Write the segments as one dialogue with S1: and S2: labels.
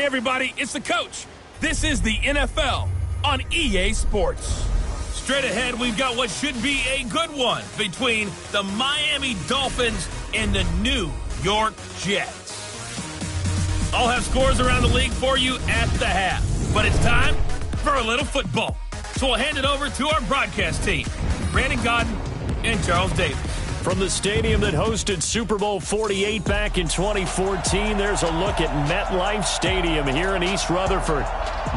S1: Hey, everybody, it's the coach. This is the NFL on EA Sports. Straight ahead, we've got what should be a good one between the Miami Dolphins and the New York Jets. I'll have scores around the league for you at the half. But it's time for a little football. So we'll hand it over to our broadcast team, Brandon Godden and Charles Davis.
S2: From the stadium that hosted Super Bowl 48 back in 2014, there's a look at MetLife Stadium here in East Rutherford.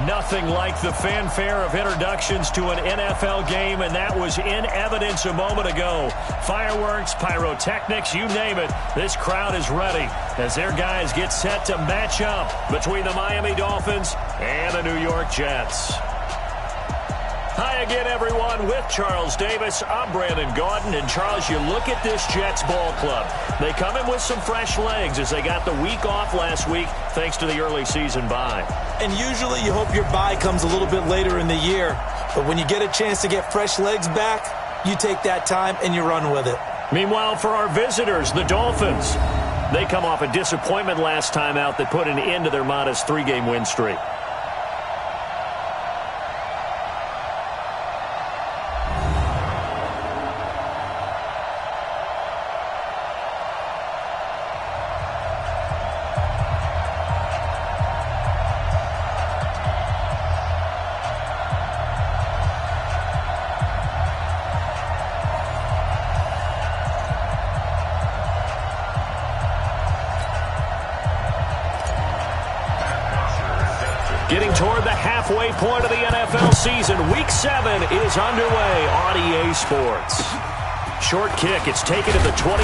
S2: Nothing like the fanfare of introductions to an NFL game, and that was in evidence a moment ago. Fireworks, pyrotechnics, you name it. This crowd is ready as their guys get set to match up between the Miami Dolphins and the New York Jets. Hi again, everyone. With Charles Davis, I'm Brandon Gaudin. And, Charles, you look at this Jets ball club. They come in with some fresh legs as they got the week off last week thanks to the early season bye.
S3: And usually you hope your bye comes a little bit later in the year. But when you get a chance to get fresh legs back, you take that time and you run with it.
S2: Meanwhile, for our visitors, the Dolphins, they come off a disappointment last time out that put an end to their modest 3-game win streak. Getting toward the halfway point of the NFL season, Week 7 is underway on EA Sports. Short kick, it's taken to the 23.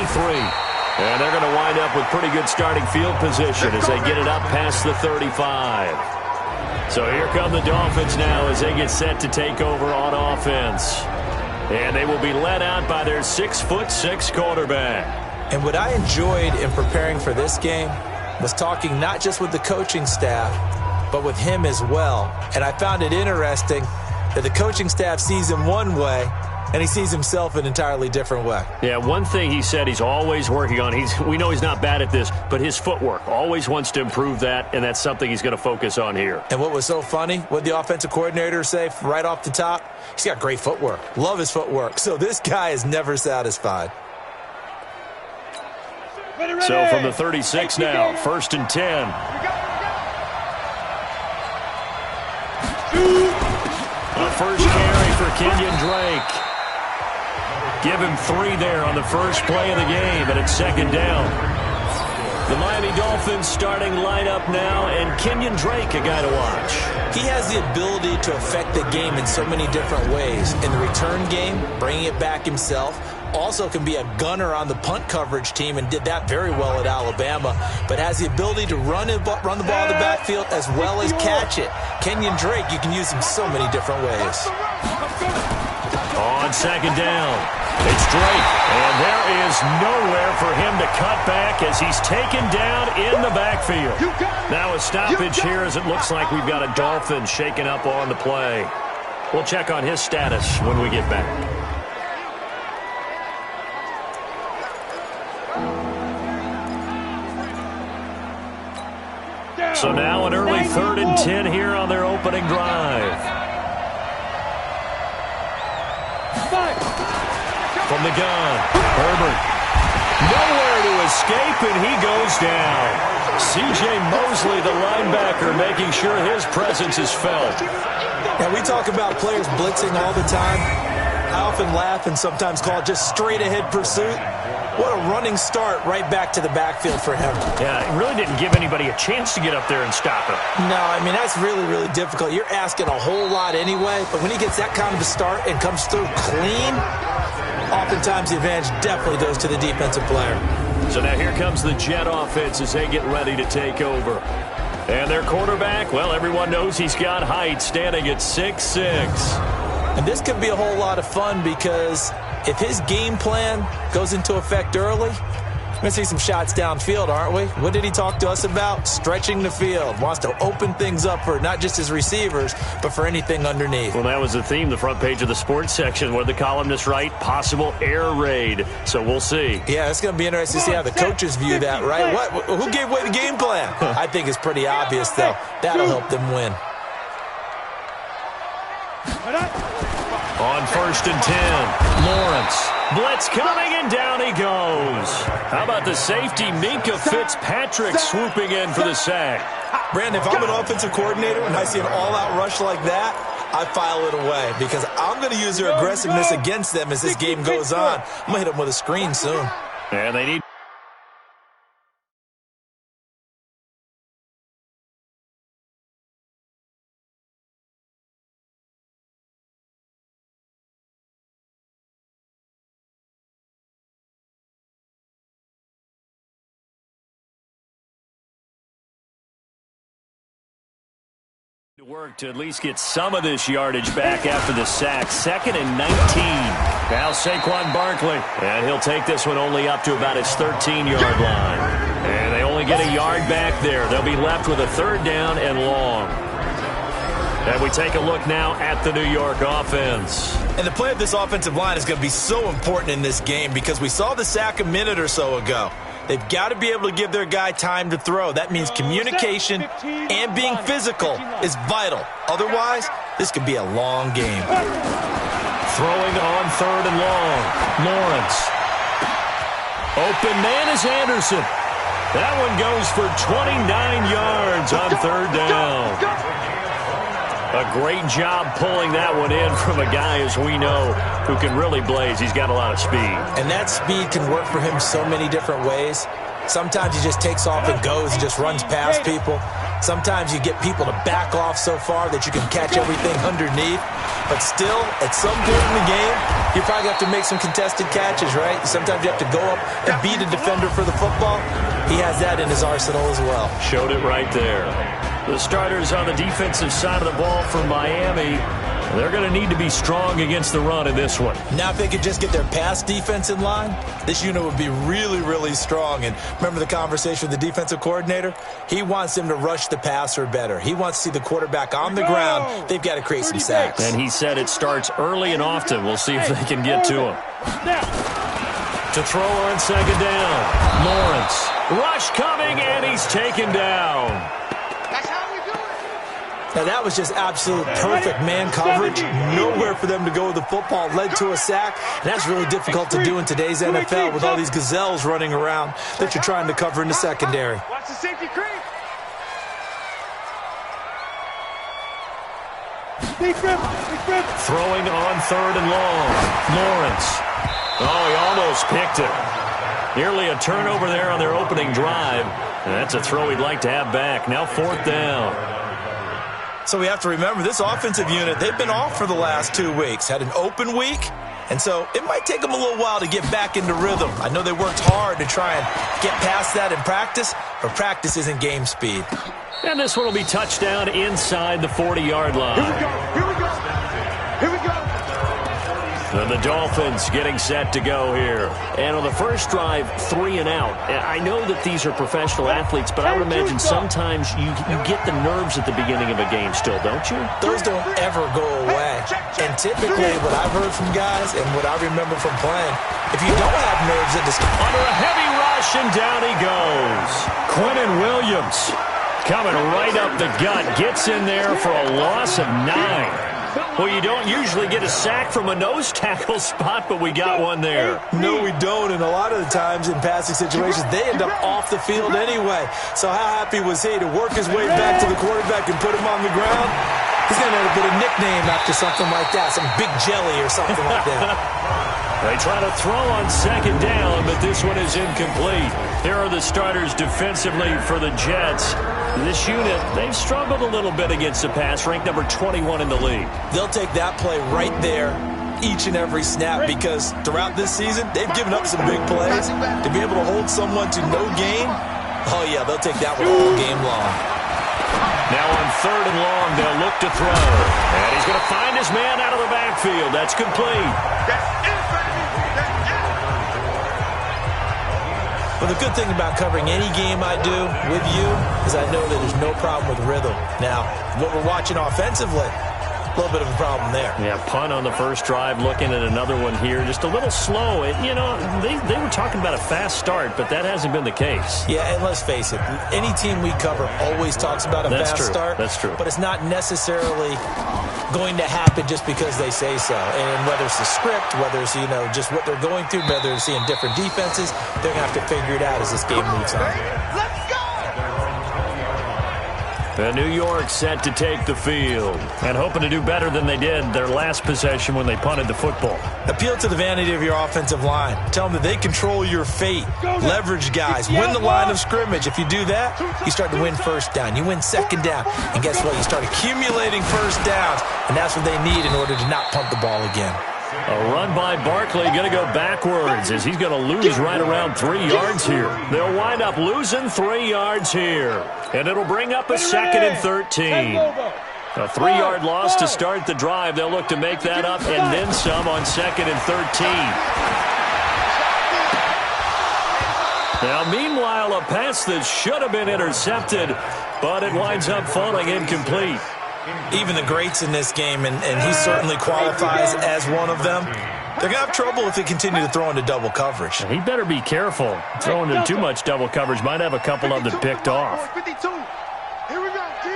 S2: And they're going to wind up with pretty good starting field position as they get it up past the 35. So here come the Dolphins now as they get set to take over on offense. And they will be led out by their 6'6" quarterback.
S3: And what I enjoyed in preparing for this game was talking not just with the coaching staff, but with him as well. And I found it interesting that the coaching staff sees him one way, and he sees himself an entirely different way.
S2: Yeah, one thing he said he's always working on, we know he's not bad at this, but his footwork, always wants to improve that, and that's something he's going to focus on here.
S3: And what was so funny, what the offensive coordinator say right off the top, he's got great footwork. Love his footwork. So this guy is never satisfied.
S2: So from the 36 now, 1st and 10. A first carry for Kenyon Drake. Give him 3 there on the first play of the game, and it's 2nd down. The Miami Dolphins starting lineup now, and Kenyon Drake, a guy to watch.
S3: He has the ability to affect the game in so many different ways. In the return game, bringing it back himself. Also can be a gunner on the punt coverage team and did that very well at Alabama, but has the ability to run the ball in the backfield as well as catch it. Kenyon Drake, you can use him so many different ways.
S2: On 2nd down, it's Drake, and there is nowhere for him to cut back as he's taken down in the backfield. Now a stoppage here as it looks like we've got a Dolphin shaken up on the play. We'll check on his status when we get back. So now an early 3rd and 10 here on their opening drive. From the gun, Herbert. Nowhere to escape, and he goes down. C.J. Mosley, the linebacker, making sure his presence is felt.
S3: Now, we talk about players blitzing all the time. I often laugh and sometimes call it just straight-ahead pursuit. What a running start right back to the backfield for him.
S2: Yeah, it really didn't give anybody a chance to get up there and stop him.
S3: No, I mean, that's really, really difficult. You're asking a whole lot anyway, but when he gets that kind of a start and comes through clean, oftentimes the advantage definitely goes to the defensive player.
S2: So now here comes the Jet offense as they get ready to take over. And their quarterback, well, everyone knows he's got height, standing at 6'6".
S3: And this could be a whole lot of fun because if his game plan goes into effect early, We're going to see some shots downfield, aren't we? What did he talk to us about? Stretching the field. Wants to open things up for not just his receivers, but for anything underneath.
S2: Well, that was the theme, the front page of the sports section, where the columnists write possible air raid. So we'll see.
S3: Yeah, it's going to be interesting to see how the coaches view that, right? Who gave away the game plan? I think it's pretty obvious, though. That'll help them win.
S2: On 1st and 10, Lawrence. Blitz coming, and down he goes. How about the safety, Minka Fitzpatrick, swooping in for the sack?
S3: Brandon, if I'm an offensive coordinator and I see an all-out rush like that, I file it away because I'm going to use their aggressiveness against them as this game goes on. I'm going to hit them with a screen soon.
S2: And they need to work to at least get some of this yardage back after the sack. 2nd and 19. Now Saquon Barkley. And he'll take this one only up to about his 13-yard line. And they only get a yard back there. They'll be left with a 3rd down and long. And we take a look now at the New York offense.
S3: And the play of this offensive line is going to be so important in this game because we saw the sack a minute or so ago. They've got to be able to give their guy time to throw. That means communication and being physical is vital. Otherwise, this could be a long game.
S2: Throwing on 3rd and long. Lawrence. Open man is Anderson. That one goes for 29 yards on 3rd down. A great job pulling that one in from a guy, as we know, who can really blaze. He's got a lot of speed.
S3: And that speed can work for him so many different ways. Sometimes he just takes off and goes and just runs past people. Sometimes you get people to back off so far that you can catch everything underneath. But still, at some point in the game, you probably have to make some contested catches, right? Sometimes you have to go up and beat a defender for the football. He has that in his arsenal as well.
S2: Showed it right there. The starters on the defensive side of the ball for Miami, they're going to need to be strong against the run in this one.
S3: Now if they could just get their pass defense in line, this unit would be really, really strong. And remember the conversation with the defensive coordinator? He wants them to rush the passer better. He wants to see the quarterback on the ground. They've got to create some sacks.
S2: And he said it starts early and often. We'll see if they can get to him. To throw on 2nd down, Lawrence. Rush coming, and he's taken down.
S3: Now, that was just absolute perfect man coverage. Nowhere for them to go with the football. Led to a sack. And that's really difficult to do in today's NFL with all these gazelles running around that you're trying to cover in the secondary.
S4: Watch the safety creep.
S2: Throwing on 3rd and long. Lawrence. Oh, he almost picked it. Nearly a turnover there on their opening drive. And that's a throw he'd like to have back. Now 4th down.
S3: So we have to remember this offensive unit, they've been off for the last 2 weeks. Had an open week, and so it might take them a little while to get back into rhythm. I know they worked hard to try and get past that in practice, but practice isn't game speed.
S2: And this one will be touchdown inside the 40-yard line.
S4: Here we go. Here we go. Here we go.
S2: And the Dolphins getting set to go here. And on the first drive, 3 and out. I know that these are professional athletes, but I would imagine sometimes you get the nerves at the beginning of a game still, don't you?
S3: Those don't ever go away. And typically what I've heard from guys and what I remember from playing, if you don't have nerves at this...
S2: Under a heavy rush, and down he goes. Quinnen Williams coming right up the gut. Gets in there for a loss of 9. Well, you don't usually get a sack from a nose tackle spot, but we got one there.
S3: No, we don't, and a lot of the times in passing situations, they end up off the field anyway. So how happy was he to work his way back to the quarterback and put him on the ground? He's going to have a bit of nickname after something like that, some Big Jelly or something like that.
S2: They try to throw on 2nd down, but this one is incomplete. Here are the starters defensively for the Jets. This unit, they've struggled a little bit against the pass, ranked number 21 in the league.
S3: They'll take that play right there each and every snap because throughout this season, they've given up some big plays. To be able to hold someone to no gain, oh yeah, they'll take that one all game long.
S2: Now on 3rd and long, they'll look to throw. And he's going to find his man out of the backfield. That's complete.
S3: Well, the good thing about covering any game I do with you is I know that there's no problem with rhythm. Now, what we're watching offensively, a little bit of a problem there.
S2: Yeah, punt on the first drive, looking at another one here. Just a little slow. They were talking about a fast start, but that hasn't been the case.
S3: Yeah, and let's face it, any team we cover always talks about a fast start.
S2: That's true.
S3: But it's not necessarily going to happen just because they say so. And whether it's the script, whether it's, just what they're going through, whether they're seeing different defenses, they're going to have to figure it out as this game moves on.
S4: Let's go!
S2: And New York set to take the field and hoping to do better than they did their last possession when they punted the football.
S3: Appeal to the vanity of your offensive line. Tell them that they control your fate. Leverage guys. Win the line of scrimmage. If you do that, you start to win first down. You win second down. And guess what? You start accumulating first downs. And that's what they need in order to not punt the ball again.
S2: A run by Barkley, going to go backwards as he's going to lose right around 3 yards here. They'll wind up losing 3 yards here. And it'll bring up a 2nd and 13. A 3-yard loss to start the drive. They'll look to make that up and then some on 2nd and 13. Now, meanwhile, a pass that should have been intercepted, but it winds up falling incomplete.
S3: Even the greats in this game, and he certainly qualifies as one of them, they're going to have trouble if they continue to throw into double coverage.
S2: He better be careful. Throwing into too much double coverage might have a couple of them picked off.
S4: 52. Here we go, G.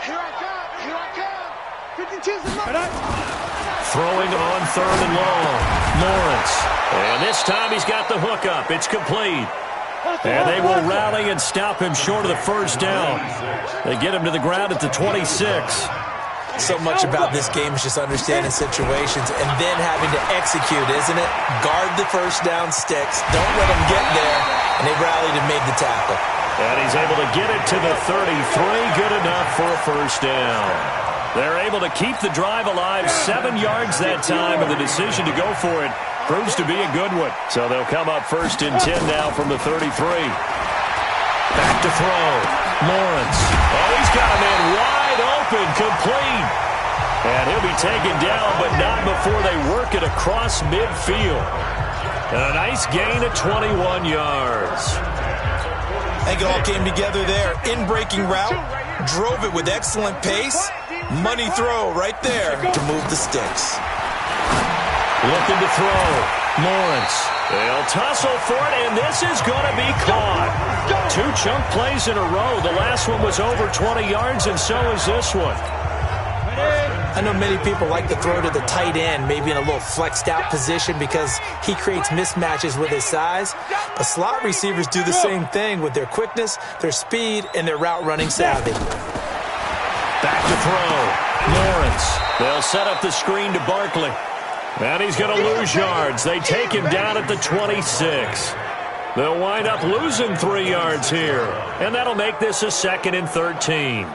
S4: Here I come. Here I come. 52 is enough.
S2: Throwing on 3rd and long. Lawrence. And this time he's got the hook up. It's complete. And they will rally and stop him short of the first down. They get him to the ground at the 26.
S3: So much about this game is just understanding situations and then having to execute, isn't it? Guard the first down sticks. Don't let them get there. And they rallied and made the tackle.
S2: And he's able to get it to the 33. Good enough for a first down. They're able to keep the drive alive. 7 yards that time, and the decision to go for it proves to be a good one. So they'll come up 1st and 10 now from the 33. Back to throw. Lawrence. Oh, he's got a man wide open, complete. And he'll be taken down, but not before they work it across midfield. And a nice gain of 21 yards.
S3: I think it all came together there. In-breaking route. Drove it with excellent pace. Money throw right there to move the sticks.
S2: Looking to throw. Lawrence. They'll tussle for it, and this is going to be caught. 2 chunk plays in a row. The last one was over 20 yards, and so is this one.
S3: I know many people like to throw to the tight end, maybe in a little flexed out position because he creates mismatches with his size. But slot receivers do the same thing with their quickness, their speed, and their route running savvy.
S2: Back to throw. Lawrence. They'll set up the screen to Barkley. And he's going to lose yards. They take him down at the 26. They'll wind up losing 3 yards here. And that'll make this a 2nd and 13.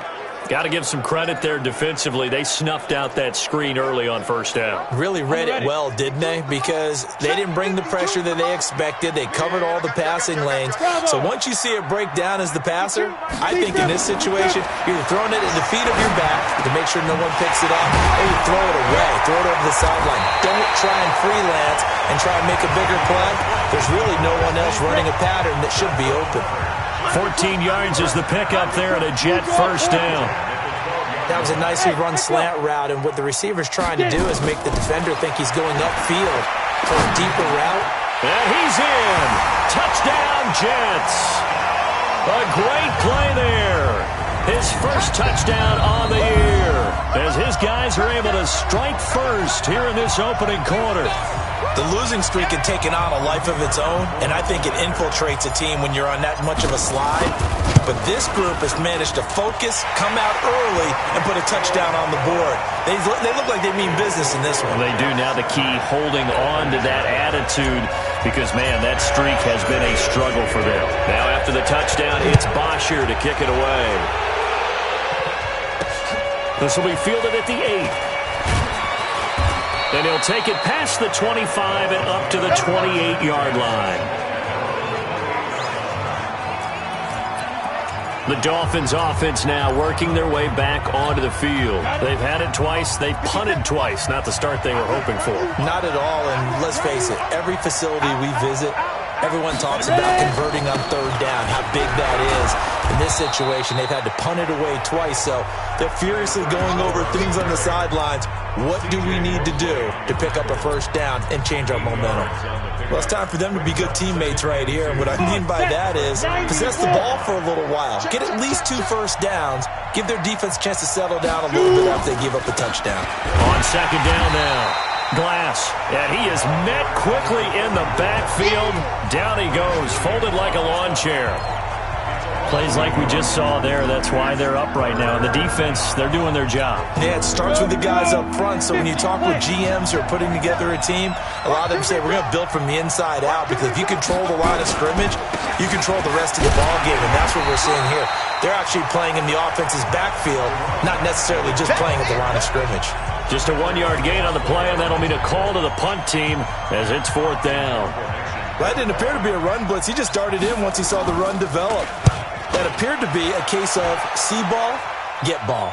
S2: Got to give some credit there defensively. They snuffed out that screen early on first down.
S3: Really read it well, didn't they? Because they didn't bring the pressure that they expected. They covered all the passing lanes. So once you see it break down as the passer, I think in this situation, you're either throwing it at the feet of your back to make sure no one picks it up, or you throw it away, throw it over the sideline. Don't try and freelance and try and make a bigger play. There's really no one else running a pattern that should be open.
S2: 14 yards is the pickup there and a jet first down.
S3: That was a nicely run slant route, and what the receiver's trying to do is make the defender think he's going upfield for a deeper route.
S2: And he's in. Touchdown, Jets. A great play there. His first touchdown on the year as his guys are able to strike first here in this opening quarter.
S3: The losing streak had taken on a life of its own, and I think it infiltrates a team when you're on that much of a slide. But this group has managed to focus, come out early, and put a touchdown on the board. They look like they mean business in this one.
S2: They do. Now the key, holding on to that attitude, because, man, that streak has been a struggle for them. Now after the touchdown, it's Bosher to kick it away. This will be fielded at the 8. And he'll take it past the 25 and up to the 28-yard line. The Dolphins offense now working their way back onto the field. They've had it twice. They've punted twice. Not the start they were hoping for.
S3: Not at all, and let's face it, every facility we visit, Everyone talks about converting on third down, how big that is. In this situation, they've had to punt it away twice, so they're furiously going over things on the sidelines. What do we need to do to pick up a first down and change our momentum? Well, it's time for them to be good teammates right here, and what I mean by that is possess the ball for a little while. Get at least 2 first downs. Give their defense a chance to settle down a little bit after they give up a touchdown.
S2: On second down now. Glass, and he is met quickly in the backfield. Down he goes, folded like a lawn chair. Plays like we just saw there. That's why they're up right now. And the defense, they're doing their job.
S3: Yeah, it starts with the guys up front. So when you talk with GMs who are putting together a team, a lot of them say we're going to build from the inside out, because if you control the line of scrimmage, you control the rest of the ball game, and that's what we're seeing here. They're actually playing in the offense's backfield, not necessarily just playing at the line of scrimmage.
S2: Just a 1-yard gain on the play, and that'll mean a call to the punt team as it's 4th down.
S3: That didn't appear to be a run blitz. He just darted in once he saw the run develop. That appeared to be a case of see ball, get ball.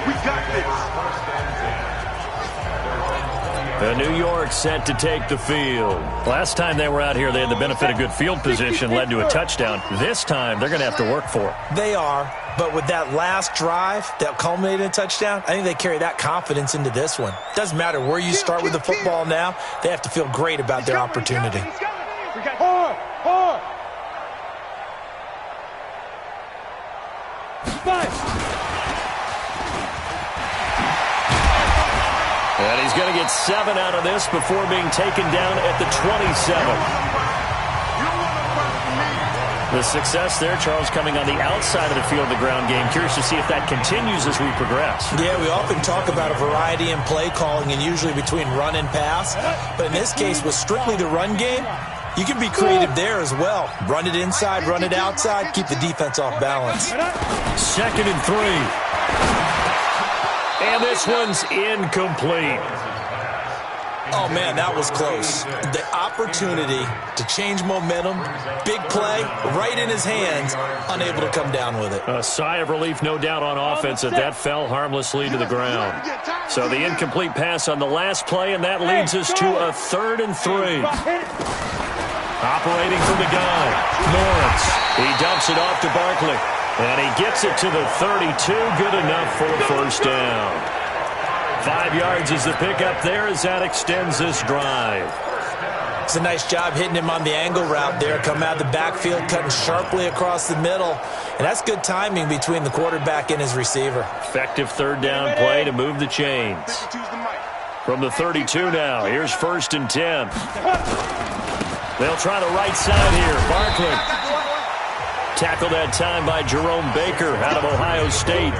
S4: We got this.
S2: New York set to take the field. Last time they were out here, they had the benefit of good field position, led to a touchdown. This time, they're going to have to work for it.
S3: They are, but with that last drive that culminated in a touchdown, I think they carry that confidence into this one. Doesn't matter where you start with the football now, they have to feel great about their opportunity.
S4: Hard.
S2: And he's going to get 7 out of this before being taken down at the 27. The success there, Charles, coming on the outside of the field of the ground game. Curious to see if that continues as we progress.
S3: Yeah, we often talk about a variety in play calling, and usually between run and pass. But in this case, with strictly the run game, you can be creative there as well. Run it inside, run it outside, keep the defense off balance.
S2: 2nd and 3. And this one's incomplete.
S3: Oh, man, that was close. The opportunity to change momentum, big play, right in his hands, unable to come down with it.
S2: A sigh of relief, no doubt, on offense that fell harmlessly to the ground. So the incomplete pass on the last play, and that leads us to a 3rd and 3. Operating from the gun, Lawrence. He dumps it off to Barkley. And he gets it to the 32. Good enough for a first down. 5 yards is the pickup there as that extends this drive.
S3: It's a nice job hitting him on the angle route there. Coming out of the backfield, cutting sharply across the middle. And that's good timing between the quarterback and his receiver.
S2: Effective 3rd down play to move the chains. From the 32 now, here's 1st and 10. They'll try the right side here. Barkley. Tackled that time by Jerome Baker out of Ohio State.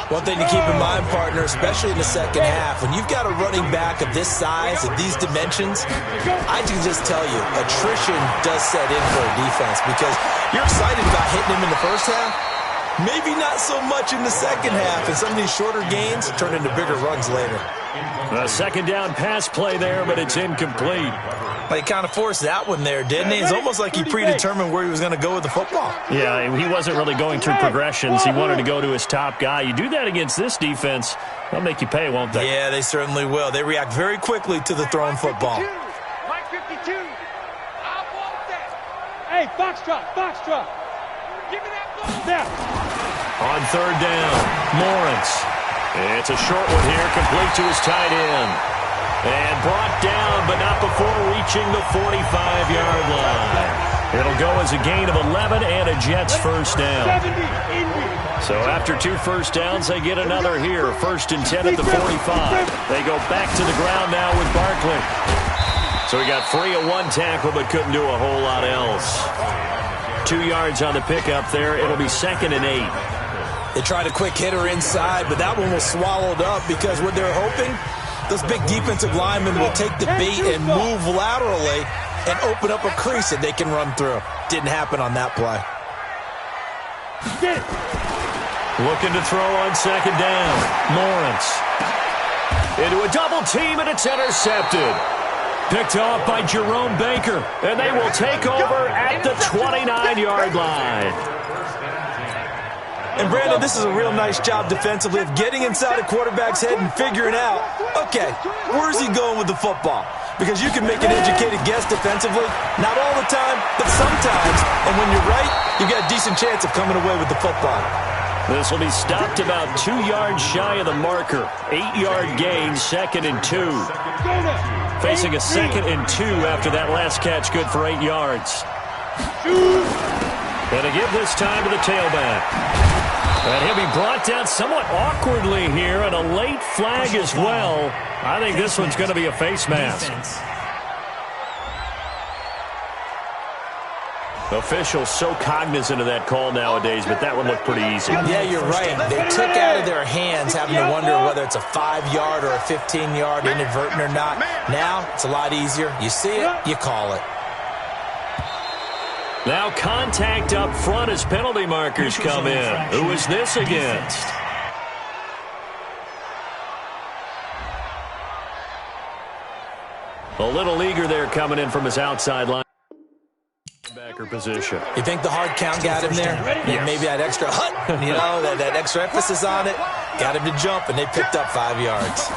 S3: One thing to keep in mind, partner, especially in the second half, when you've got a running back of this size, of these dimensions, I can just tell you, attrition does set in for a defense, because you're excited about hitting him in the first half, maybe not so much in the second half, and some of these shorter gains turn into bigger runs later.
S2: A 2nd down pass play there, but it's incomplete.
S3: Well, he kind of forced that one there, didn't he? It's almost like he predetermined where he was going to go with the football.
S2: Yeah, he wasn't really going through progressions. He wanted to go to his top guy. You do that against this defense, they'll make you pay, won't they?
S3: Yeah, they certainly will. They react very quickly to the thrown football.
S4: Mike 52. I want that. Hey, Foxtrot. Give me that ball. There.
S2: On 3rd down, Lawrence. It's a short one here, complete to his tight end. And brought down, but not before reaching the 45-yard line. It'll go as a gain of 11 and a Jets first down. So after 2 first downs, they get another here. 1st and 10 at the 45. They go back to the ground now with Barkley. So he got free of 1 tackle, but couldn't do a whole lot else. 2 yards on the pickup there. It'll be 2nd and 8.
S3: They tried a quick hitter inside, but that one was swallowed up because what they're hoping, those big defensive linemen will take the bait and move laterally and open up a crease that they can run through. Didn't happen on that play.
S2: Looking to throw on 2nd down. Lawrence. Into a double team, and it's intercepted. Picked off by Jerome Baker, and they will take over at the 29-yard line.
S3: And Brandon, this is a real nice job defensively of getting inside a quarterback's head and figuring out, okay, where's he going with the football? Because you can make an educated guess defensively, not all the time, but sometimes. And when you're right, you've got a decent chance of coming away with the football.
S2: This will be stopped about 2 yards shy of the marker. 8-yard gain, 2nd and 2. Facing a 2nd and 2 after that last catch, good for 8 yards. And to give this time to the tailback. And he'll be brought down somewhat awkwardly here, and a late flag as well. I think this one's going to be a face mask. Officials so cognizant of that call nowadays, but that one looked pretty easy.
S3: Yeah, you're right. They took out of their hands having to wonder whether it's a 5-yard or a 15-yard inadvertent or not. Now, it's a lot easier. You see it, you call it.
S2: Now contact up front as penalty markers come in. Who is this against? A little eager there coming in from his outside line. Backer position.
S3: You think the hard count got him there?
S2: Yes.
S3: Maybe that extra that extra emphasis on it got him to jump, and they picked up 5 yards.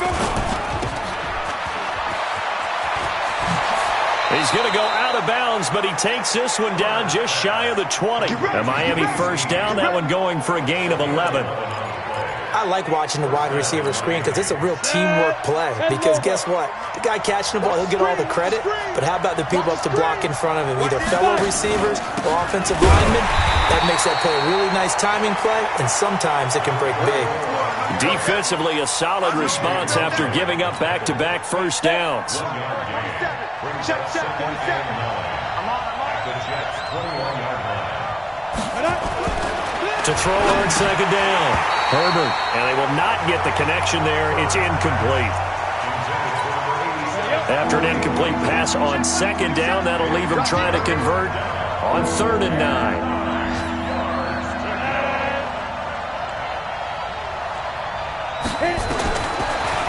S2: He's going to go out of bounds, but he takes this one down just shy of the 20. A Miami first down, that one going for a gain of 11.
S3: I like watching the wide receiver screen because it's a real teamwork play. Because guess what? The guy catching the ball, he'll get all the credit. But how about the people up to block in front of him, either fellow receivers or offensive linemen? That makes that play a really nice timing play, and sometimes it can break big.
S2: Defensively, a solid response after giving up back-to-back first downs. To throw on second down. Herbert, and they will not get the connection there. It's incomplete. After an incomplete pass on second down, that'll leave him trying to convert on 3rd and 9.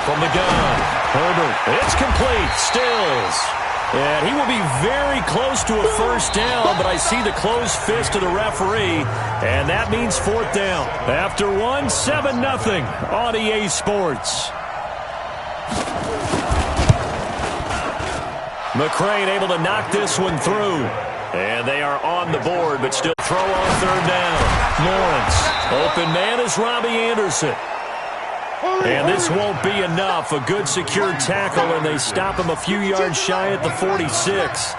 S2: From the gun, Herbert, it's complete, Stills. And he will be very close to a first down, but I see the closed fist of the referee, and that means 4th down. After one, 7-0 on EA Sports. McCrane able to knock this one through. And they are on the board, but still throw on 3rd down. Lawrence, open man is Robbie Anderson. And this won't be enough. A good secure tackle, and they stop him a few yards shy at the 46.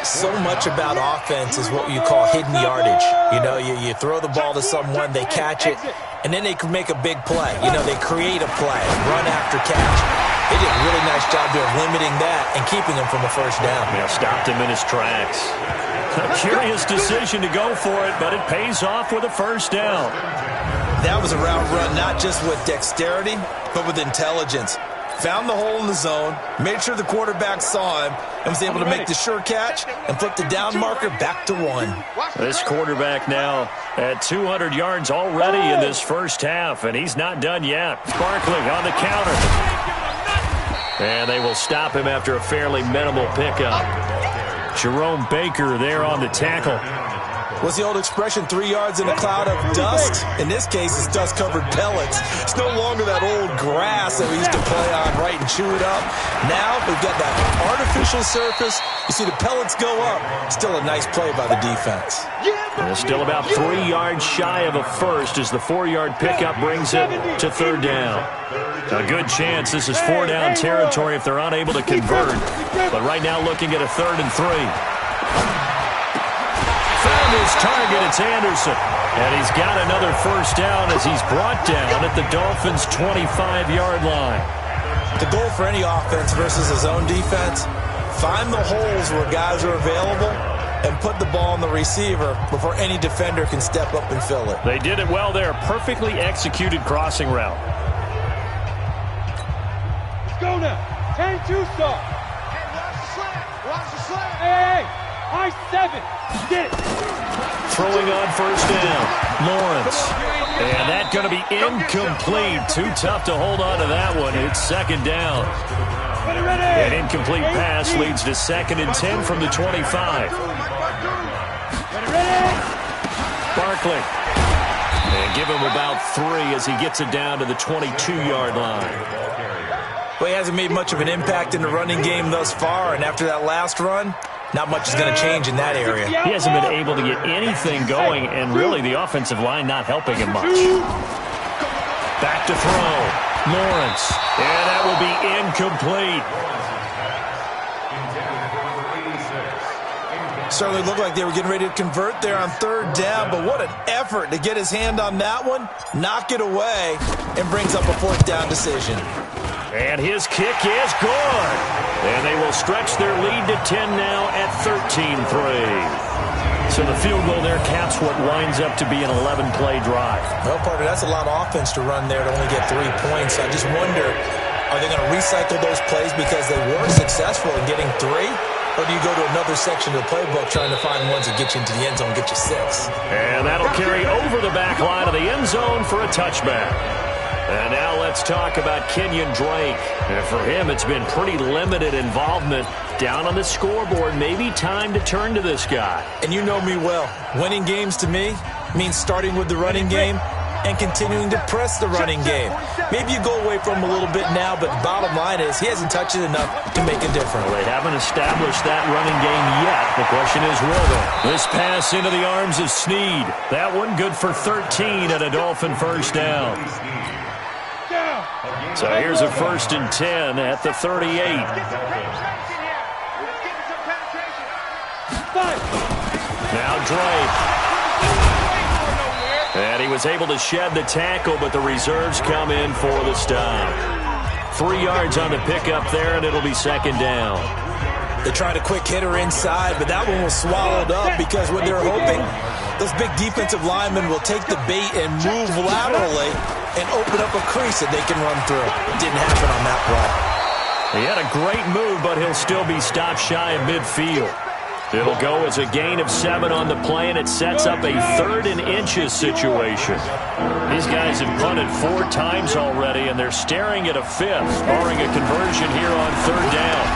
S3: So much about offense is what you call hidden yardage. You know, you throw the ball to someone, they catch it, and then they can make a big play. You know, they create a play, run after catch. They did a really nice job there of limiting that and keeping him from a first down.
S2: Yeah, stopped him in his tracks. A curious decision to go for it, but it pays off with a first down.
S3: That was a route run not just with dexterity, but with intelligence. Found the hole in the zone, made sure the quarterback saw him, and was able to make the sure catch and flip the down marker back to 1.
S2: This quarterback now at 200 yards already in this first half, and he's not done yet. Barkley on the counter. And they will stop him after a fairly minimal pickup. Jerome Baker there on the tackle.
S3: What's the old expression, 3 yards in a cloud of dust? In this case, it's dust-covered pellets. It's no longer that old grass that we used to play on, right, and chew it up. Now we've got that artificial surface. You see the pellets go up. Still a nice play by the defense.
S2: And still about 3 yards shy of a first as the 4-yard pickup brings it to 3rd down. A good chance this is 4-down territory if they're unable to convert. But right now looking at a 3rd and 3. Found his target, it's Anderson. And he's got another first down as he's brought down at the Dolphins' 25-yard line.
S3: The goal for any offense versus his own defense, find the holes where guys are available and put the ball on the receiver before any defender can step up and fill it.
S2: They did it well there. Perfectly executed crossing route.
S4: Let's go now. 10-2 start.
S5: Hey, watch the slant.
S4: Hey, high 7. Get it.
S2: Throwing on first down. Lawrence. And that's going to be incomplete. Too tough to hold on to that one. It's 2nd down. An incomplete pass leads to 2nd and 10 from the 25. Barkley. And And give him about 3 as he gets it down to the 22-yard line.
S3: Well, he hasn't made much of an impact in the running game thus far, and after that last run, not much is going to change in that area.
S2: He hasn't been able to get anything going, and really the offensive line not helping him much. Back to throw. Lawrence. And that will be incomplete.
S3: Certainly looked like they were getting ready to convert there on 3rd down, but what an effort to get his hand on that one, knock it away, and brings up a 4th down decision.
S2: And his kick is good. And they will stretch their lead to 10 now at 13-3. So the field goal there caps what winds up to be an 11-play drive.
S3: Well, partner, that's a lot of offense to run there to only get 3 points. I just wonder, are they going to recycle those plays because they were successful in getting 3? Or do you go to another section of the playbook trying to find ones that get you into the end zone, get you 6?
S2: And that'll carry over the back line of the end zone for a touchback. And now let's talk about Kenyon Drake. And for him, it's been pretty limited involvement down on the scoreboard. Maybe time to turn to this guy.
S3: And you know me well. Winning games to me means starting with the running game and continuing to press the running game. Maybe you go away from him a little bit now, but the bottom line is he hasn't touched it enough to make a difference.
S2: Well, they haven't established that running game yet. The question is, will they? This pass into the arms of Snead. That one good for 13 at a Dolphin first down. So here's a 1st and 10 at the 38. Now Drake. And he was able to shed the tackle, but the reserves come in for the stop. 3 yards on the pickup there, and it'll be 2nd down.
S3: They tried a quick hitter inside, but that one was swallowed up because what they're hoping, those big defensive linemen will take the bait and move laterally and open up a crease that they can run through. It didn't happen on that play.
S2: He had a great move, but he'll still be stopped shy of midfield. It'll go as a gain of 7 on the play, and it sets up a 3rd and inches situation. These guys have punted 4 times already, and they're staring at a 5th, barring a conversion here on 3rd down.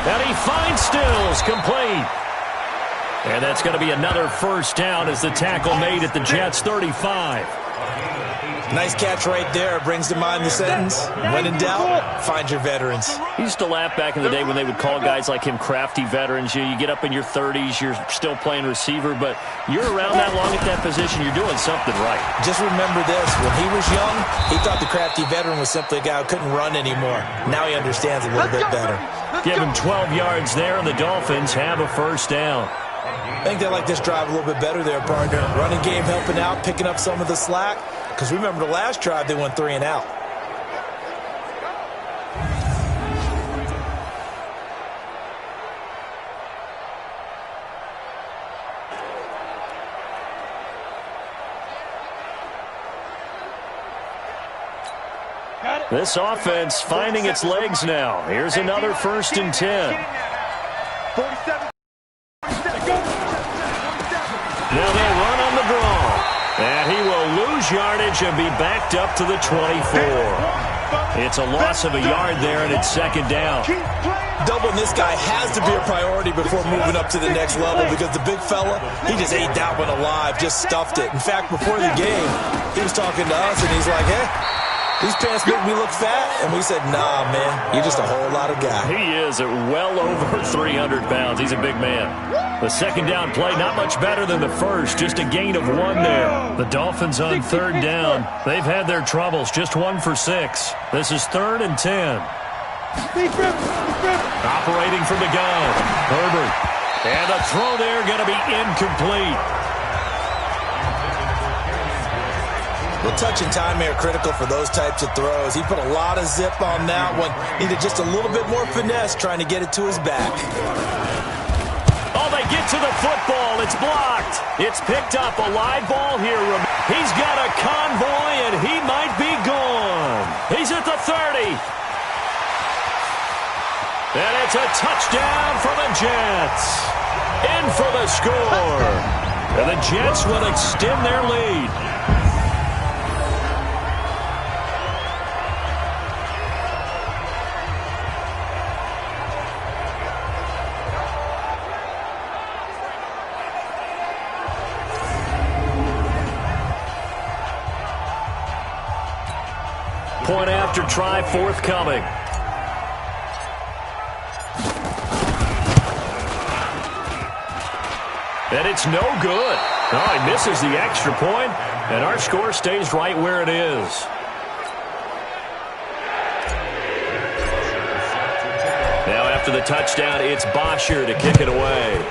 S2: And he finds Stills, complete. And that's going to be another 1st down as the tackle made at the Jets' 35.
S3: Nice catch right there. Brings to mind the sentence, when in doubt, find your veterans.
S2: He used to laugh back in the day when they would call guys like him crafty veterans. You get up in your 30s, you're still playing receiver, but you're around that long at that position, you're doing something right.
S3: Just remember this, when he was young, he thought the crafty veteran was simply a guy who couldn't run anymore. Now he understands a little bit better.
S2: Give him 12 yards there, and the Dolphins have a 1st down.
S3: I think they like this drive a little bit better there, partner. Running game helping out, picking up some of the slack. Because remember the last drive, they went 3 and out.
S2: This offense finding its legs now. Here's another 1st and 10.
S5: 47.
S2: Now they'll run on the draw. And he will lose yardage and be backed up to the 24. It's a loss of a yard there, and it's 2nd down.
S3: Doubling this guy has to be a priority before moving up to the next level because the big fella, he just ate that one alive, just stuffed it. In fact, before the game, he was talking to us, and he's like, hey, these pants make me look fat. And we said, nah, man, you're just a whole lot of guy.
S2: He is at well over 300 pounds. He's a big man. The 2nd down play, not much better than the first. Just a gain of 1 there. The Dolphins on 3rd down. They've had their troubles. Just 1 for 6. This is 3rd and 10. Operating from the gun. Herbert. And the throw there going to be incomplete.
S3: Well, touch and time are critical for those types of throws. He put a lot of zip on that one. Needed just a little bit more finesse trying to get it to his back.
S2: Oh, they get to the football. It's blocked. It's picked up. A live ball here. He's got a convoy, and he might be gone. He's at the 30. And it's a touchdown for the Jets. In for the score. And the Jets will extend their lead. Point after try forthcoming. And it's no good. Oh, he misses the extra point, and our score stays right where it is. Now after the touchdown, it's Bosher to kick it away.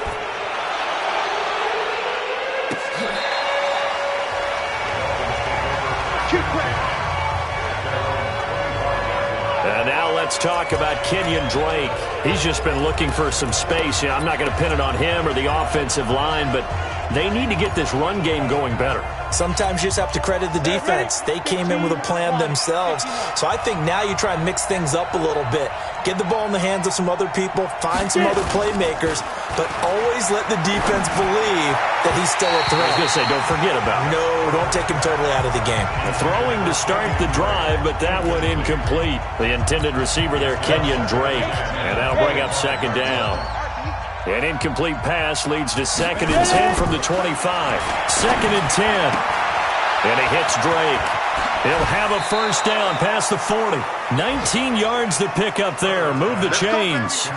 S2: And now let's talk about Kenyon Drake. He's just been looking for some space. I'm not going to pin it on him or the offensive line, but they need to get this run game going better.
S3: Sometimes you just have to credit the defense. They came in with a plan themselves. So I think now you try and mix things up a little bit. Get the ball in the hands of some other people, find some other playmakers, but always let the defense believe that he's still a threat.
S2: I was going to say, don't forget about him.
S3: No, don't take him totally out of the game.
S2: Throwing to start the drive, but that one incomplete. The intended receiver there, Kenyon Drake. And that'll bring up second down. An incomplete pass leads to 2nd and 10 from the 25. 2nd and 10. And he hits Drake. He'll have a first down past the 40. 19 yards to pick up there. Move the chains.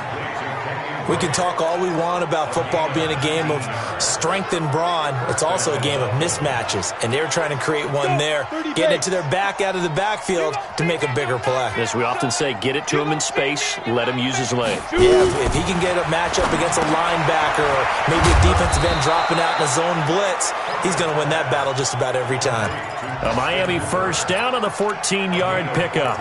S3: We can talk all we want about football being a game of strength and brawn. It's also a game of mismatches, and they're trying to create one there, getting it to their back out of the backfield to make a bigger play.
S2: As we often say, get it to him in space, let him use his leg.
S3: Yeah, if he can get a matchup against a linebacker or maybe a defensive end dropping out in a zone blitz, he's going to win that battle just about every time.
S2: A Miami first down on the 14-yard pickup.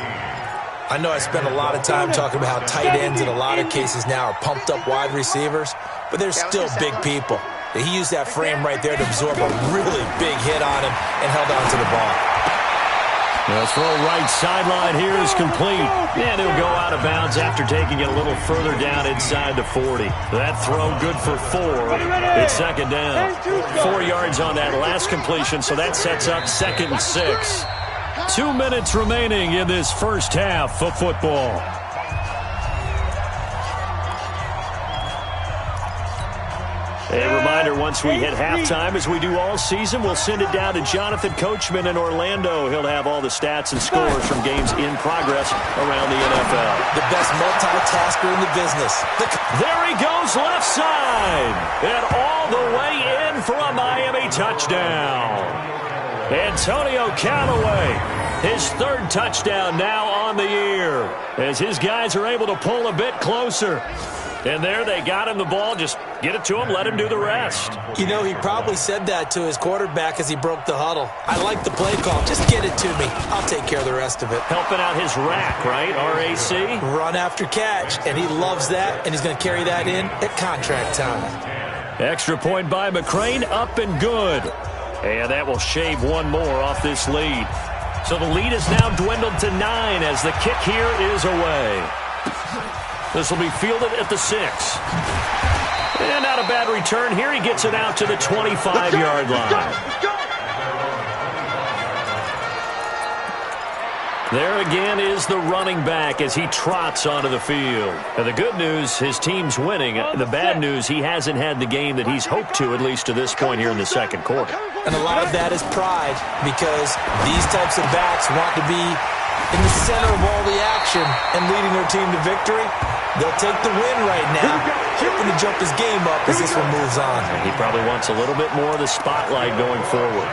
S3: I know I spend a lot of time talking about how tight ends in a lot of cases now are pumped up wide receivers, but they're still big people. He used that frame right there to absorb a really big hit on him and held on to the ball.
S2: The throw right sideline here is complete. And he'll go out of bounds after taking it a little further down inside the 40. That throw good for 4. It's second down. 4 yards on that last completion, so that sets up 2nd and 6. 2 minutes remaining in this first half of football. A reminder, once we hit halftime, as we do all season, we'll send it down to Jonathan Coachman in Orlando. He'll have all the stats and scores from games in progress around the NFL.
S3: The best multitasker in the business.
S2: There he goes left side. And all the way in for a Miami touchdown. Antonio Callaway, his 3rd touchdown now on the year, as his guys are able to pull a bit closer. And there they got him the ball. Just get it to him, let him do the rest.
S3: You know, he probably said that to his quarterback as he broke the huddle. I like the play call. Just get it to me. I'll take care of the rest of it.
S2: Helping out his rack, right? RAC?
S3: Run after catch, and he loves that, and he's going to carry that in at contract time.
S2: Extra point by McCrane, up and good. And that will shave one more off this lead. So the lead is now dwindled to 9 as the kick here is away. This will be fielded at the 6. And not a bad return here. He gets it out to the 25-yard line. There again is the running back as he trots onto the field. And the good news, his team's winning. The bad news, he hasn't had the game that he's hoped to, at least to this point here in the second quarter.
S3: And a lot of that is pride, because these types of backs want to be in the center of all the action and leading their team to victory. They'll take the win right now, hoping to jump his game up as this one moves on.
S2: And he probably wants a little bit more of the spotlight going forward.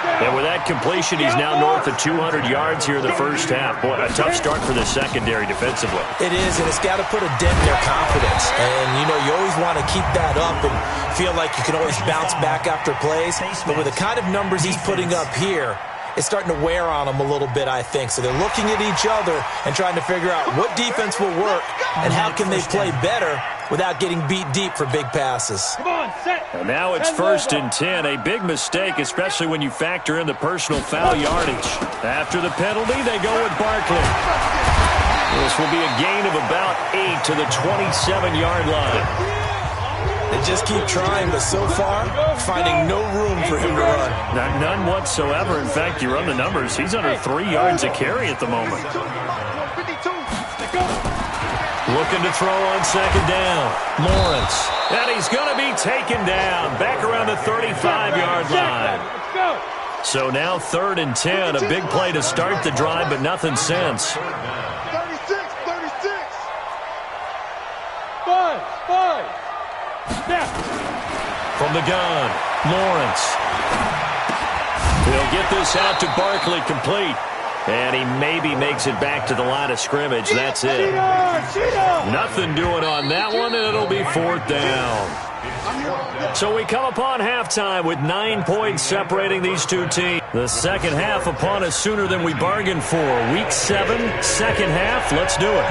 S2: And with that completion, he's now north of 200 yards here in the first half. Boy, a tough start for the secondary defensively.
S3: It is, and it's got to put a dent in their confidence. And, you know, you always want to keep that up and feel like you can always bounce back after plays. But with the kind of numbers he's putting up here, it's starting to wear on them a little bit, I think. So they're looking at each other and trying to figure out what defense will work and how can they play better without getting beat deep for big passes.
S4: Come on, set.
S2: And now it's 1st and 10. A big mistake, especially when you factor in the personal foul yardage. After the penalty, they go with Barkley. This will be a gain of about 8 to the 27-yard line.
S3: They just keep trying, but so far, finding no room for him to run.
S2: None whatsoever. In fact, you run the numbers, he's under 3 yards a carry at the moment. Looking to throw on second down. Lawrence. And he's going to be taken down. Back around the 35-yard line.
S4: Let's go.
S2: So now 3rd and 10. A big play to start the drive, but nothing since.
S5: 36, 36.
S4: 5. Snap.
S2: From the gun, Lawrence. He'll get this out to Barkley, complete. And he maybe makes it back to the line of scrimmage. That's it. Nothing doing on that one, and it'll be 4th down. So we come upon halftime with 9 points separating these two teams. The second half upon us sooner than we bargained for. Week 7, second half. Let's do it.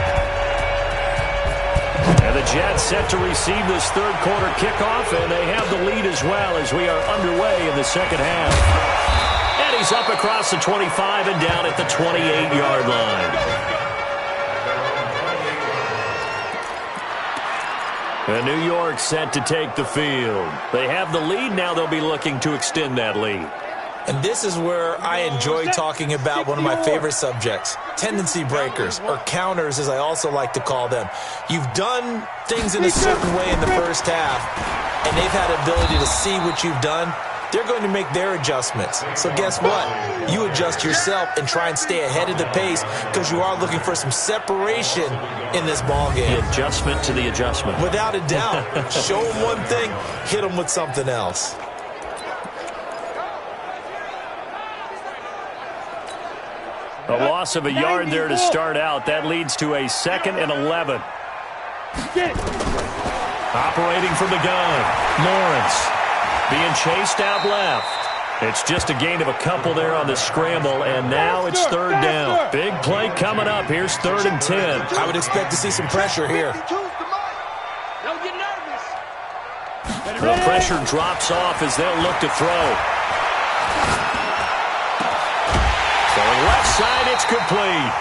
S2: And the Jets set to receive this third quarter kickoff, and they have the lead as well as we are underway in the second half. And he's up across the 25 and down at the 28-yard line. And New York set to take the field. They have the lead. Now they'll be looking to extend that lead.
S3: And this is where I enjoy talking about one of my favorite subjects, tendency breakers, or counters as I also like to call them. You've done things in a certain way in the first half, and they've had the ability to see what you've done. They're going to make their adjustments. So guess what? You adjust yourself and try and stay ahead of the pace because you are looking for some separation in this ball game.
S2: The adjustment to the adjustment.
S3: Without a doubt. Show them one thing, hit them with something else.
S2: A loss of a yard there to start out. That leads to a 2nd and 11. Operating from the gun, Lawrence. Being chased out left. It's just a gain of a couple there on the scramble, and now it's 3rd down. Big play coming up. Here's 3rd and 10.
S3: I would expect to see some pressure here.
S4: Don't get nervous.
S2: The pressure drops off as they'll look to throw. Going left side, it's complete.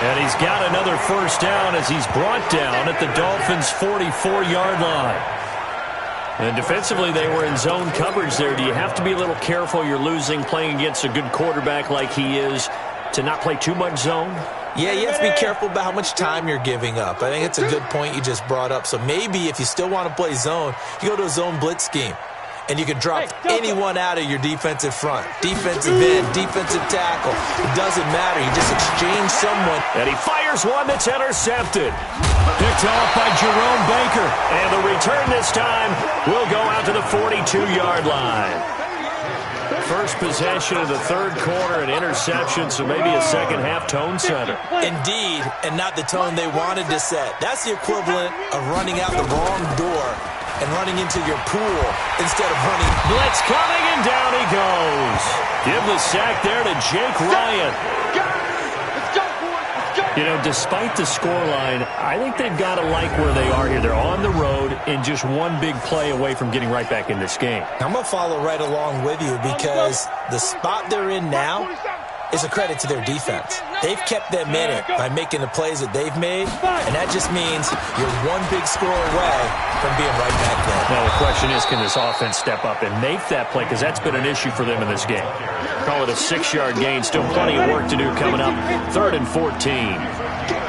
S2: And he's got another first down as he's brought down at the Dolphins' 44-yard line. And defensively, they were in zone coverage there. Do you have to be a little careful? You're losing playing against a good quarterback like he is to not play too much zone?
S3: Yeah, you have to be careful about how much time you're giving up. I think it's a good point you just brought up. So maybe if you still want to play zone, you go to a zone blitz scheme. And you can drop anyone out of your defensive front. Defensive end, defensive tackle. It doesn't matter. You just exchange someone.
S2: And he fires one that's intercepted. Picked off by Jerome Baker. And the return this time will go out to the 42-yard line. First possession of the third quarter, an interception, so maybe a second half tone setter.
S3: Indeed, and not the tone they wanted to set. That's the equivalent of running out the wrong door and running into your pool instead of running.
S2: Blitz coming, and down he goes. Give the sack there to Jake Ryan. You know, despite the scoreline, I think they've got to like where they are here. They're on the road and just one big play away from getting right back in this game.
S3: I'm going to follow right along with you because the spot they're in now is a credit to their defense. They've kept them in it by making the plays that they've made, and that just means you're one big score away from being right back there.
S2: Now the question is, can this offense step up and make that play? Because that's been an issue for them in this game. Call it a 6-yard gain. Still plenty of work to do coming up. 3rd and 14.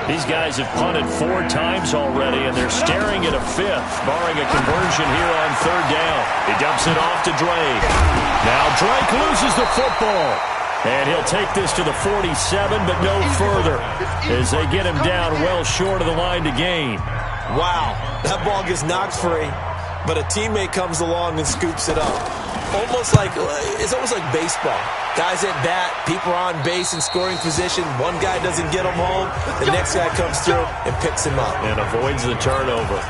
S2: These guys have punted 4 times already, and they're staring at a 5th, barring a conversion here on 3rd down. He dumps it off to Drake. Now Drake loses the football. And he'll take this to the 47, but no further as they get him down well short of the line to gain.
S3: Wow, that ball gets knocked free, but a teammate comes along and scoops it up. It's almost like baseball. Guys at bat, people are on base in scoring position. One guy doesn't get him home. The next guy comes through and picks him up.
S2: And avoids the turnover.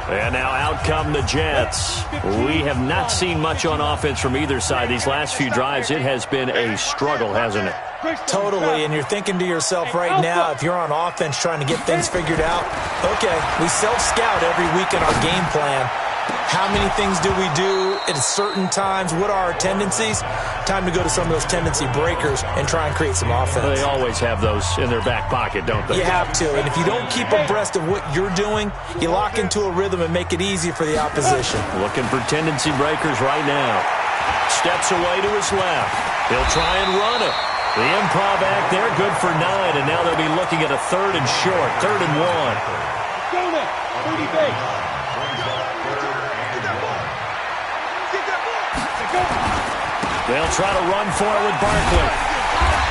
S2: And now out come the Jets. We have not seen much on offense from either side. These last few drives, it has been a struggle, hasn't it?
S3: Totally, and you're thinking to yourself right now, if you're on offense trying to get things figured out, okay, we self-scout every week in our game plan. How many things do we do at certain times? What are our tendencies? Time to go to some of those tendency breakers and try and create some offense.
S2: They always have those in their back pocket, don't they?
S3: You have to, and if you don't keep abreast of what you're doing, you lock into a rhythm and make it easy for the opposition.
S2: Looking for tendency breakers right now. Steps away to his left. He'll try and run it. The improv act there, good for 9, and now they'll be looking at a 3rd and short, 3rd and 1.
S4: Go now, 30 base.
S2: They'll try to run for it with Barkley.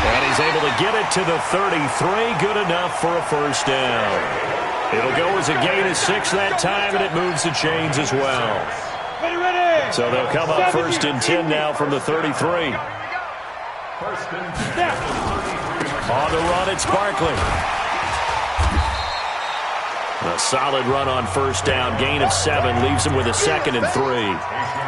S2: And he's able to get it to the 33. Good enough for a first down. It'll go as a gain of 6 that time, and it moves the chains as well. So they'll come up first and 10 now from the 33. On the run, it's Barkley. A solid run on first down. Gain of 7 leaves him with a 2nd and 3.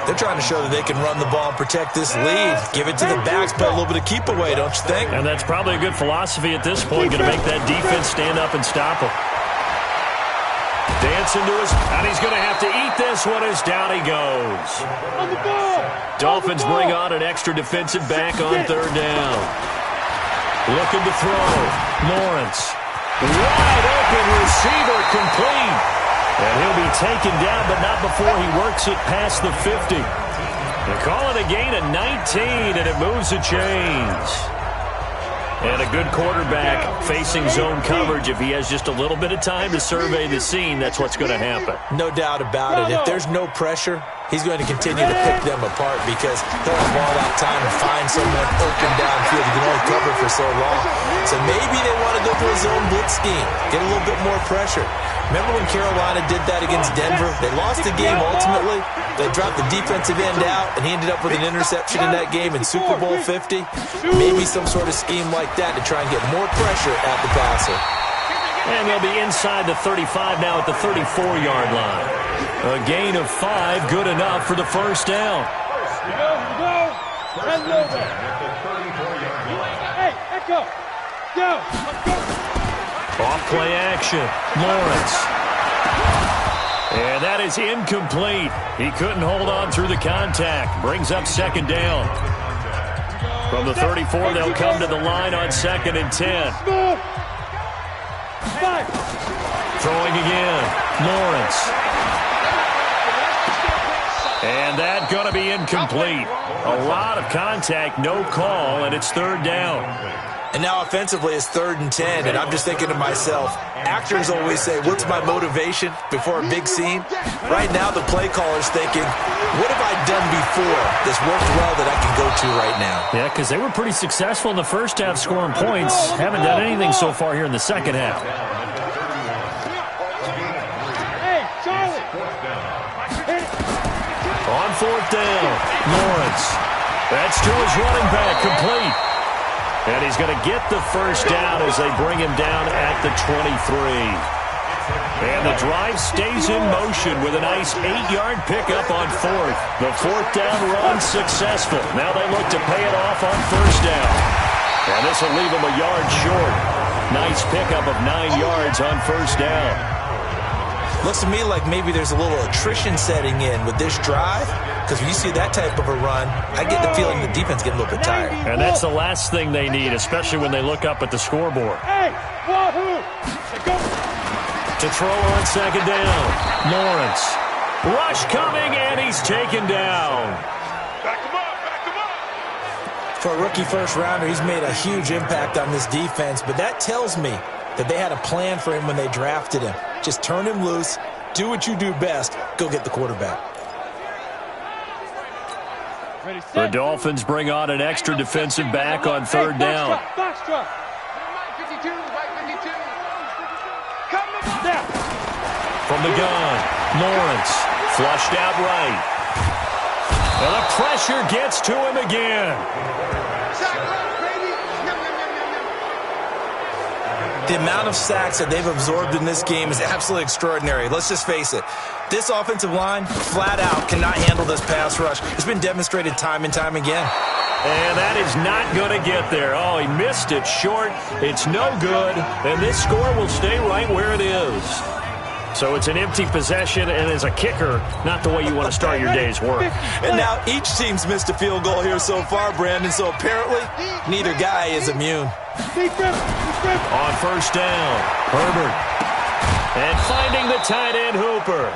S3: They're trying to show that they can run the ball and protect this lead. Give it to the backs, play a little bit of keep away, don't you think?
S2: And that's probably a good philosophy at this point. Going to make that defense stand up and stop him. Dancing to his, and he's going to have to eat this one as down he goes. Dolphins bring on an extra defensive back on third down. Looking to throw. Lawrence. Wide open receiver, complete. And he'll be taken down, but not before he works it past the 50. They call it a gain of 19, and it moves the chains. And a good quarterback facing zone coverage. If he has just a little bit of time to survey the scene, that's what's going to happen.
S3: No doubt about it. If there's no pressure, he's going to continue to pick them apart because he'll have all that time to find someone open downfield. He can only cover for so long. So maybe they want to go to a zone blitz scheme, get a little bit more pressure. Remember when Carolina did that against Denver? They lost the game ultimately. They dropped the defensive end out, and he ended up with an interception in that game in Super Bowl 50. Maybe some sort of scheme like that to try and get more pressure at the passer.
S2: And they'll be inside the 35 now at the 34-yard line. A gain of 5, good enough for the first down.
S4: Hey, Echo, go.
S2: Off play action, Lawrence. And that is incomplete. He couldn't hold on through the contact. Brings up second down. From the 34, they'll come to the line on 2nd and 10. Throwing again, Lawrence. And that's going to be incomplete. A lot of contact, no call, and it's third down.
S3: And now offensively it's 3rd and 10, and I'm just thinking to myself, actors always say, what's my motivation before a big scene? Right now the play caller's thinking, what have I done before that's worked well that I can go to right now?
S2: Yeah, because they were pretty successful in the first half scoring points. Haven't done anything so far here in the second half.
S4: Hey, Charlie.
S2: On 4th down, Lawrence. That's to his running back, complete. And he's going to get the first down as they bring him down at the 23. And the drive stays in motion with a nice 8-yard pickup on 4th. The 4th down run successful. Now they look to pay it off on first down. And this will leave him a yard short. Nice pickup of 9 yards on first down.
S3: Looks to me like maybe there's a little attrition setting in with this drive. Because when you see that type of a run, I get the feeling the defense getting a little bit tired.
S2: And that's the last thing they need, especially when they look up at the scoreboard.
S4: Hey, wahoo!
S2: To throw on second down, Lawrence. Rush coming, and he's taken down.
S5: Back him up, back him up.
S3: For a rookie first-rounder, he's made a huge impact on this defense, but that tells me that they had a plan for him when they drafted him. Just turn him loose, do what you do best, go get the quarterback.
S2: The Dolphins bring on an extra defensive back on third down.
S4: Box truck.
S2: From the gun, Lawrence, flushed out right. And the pressure gets to him again.
S3: The amount of sacks that they've absorbed in this game is absolutely extraordinary. Let's just face it. This offensive line, flat out, cannot handle this pass rush. It's been demonstrated time and time again.
S2: And that is not going to get there. Oh, he missed it short. It's no good. And this score will stay right where it is. So it's an empty possession, and as a kicker, not the way you want to start your day's work.
S3: And now each team's missed a field goal here so far, Brandon, so apparently neither guy is immune.
S2: On first down, Herbert. And finding the tight end, Hooper.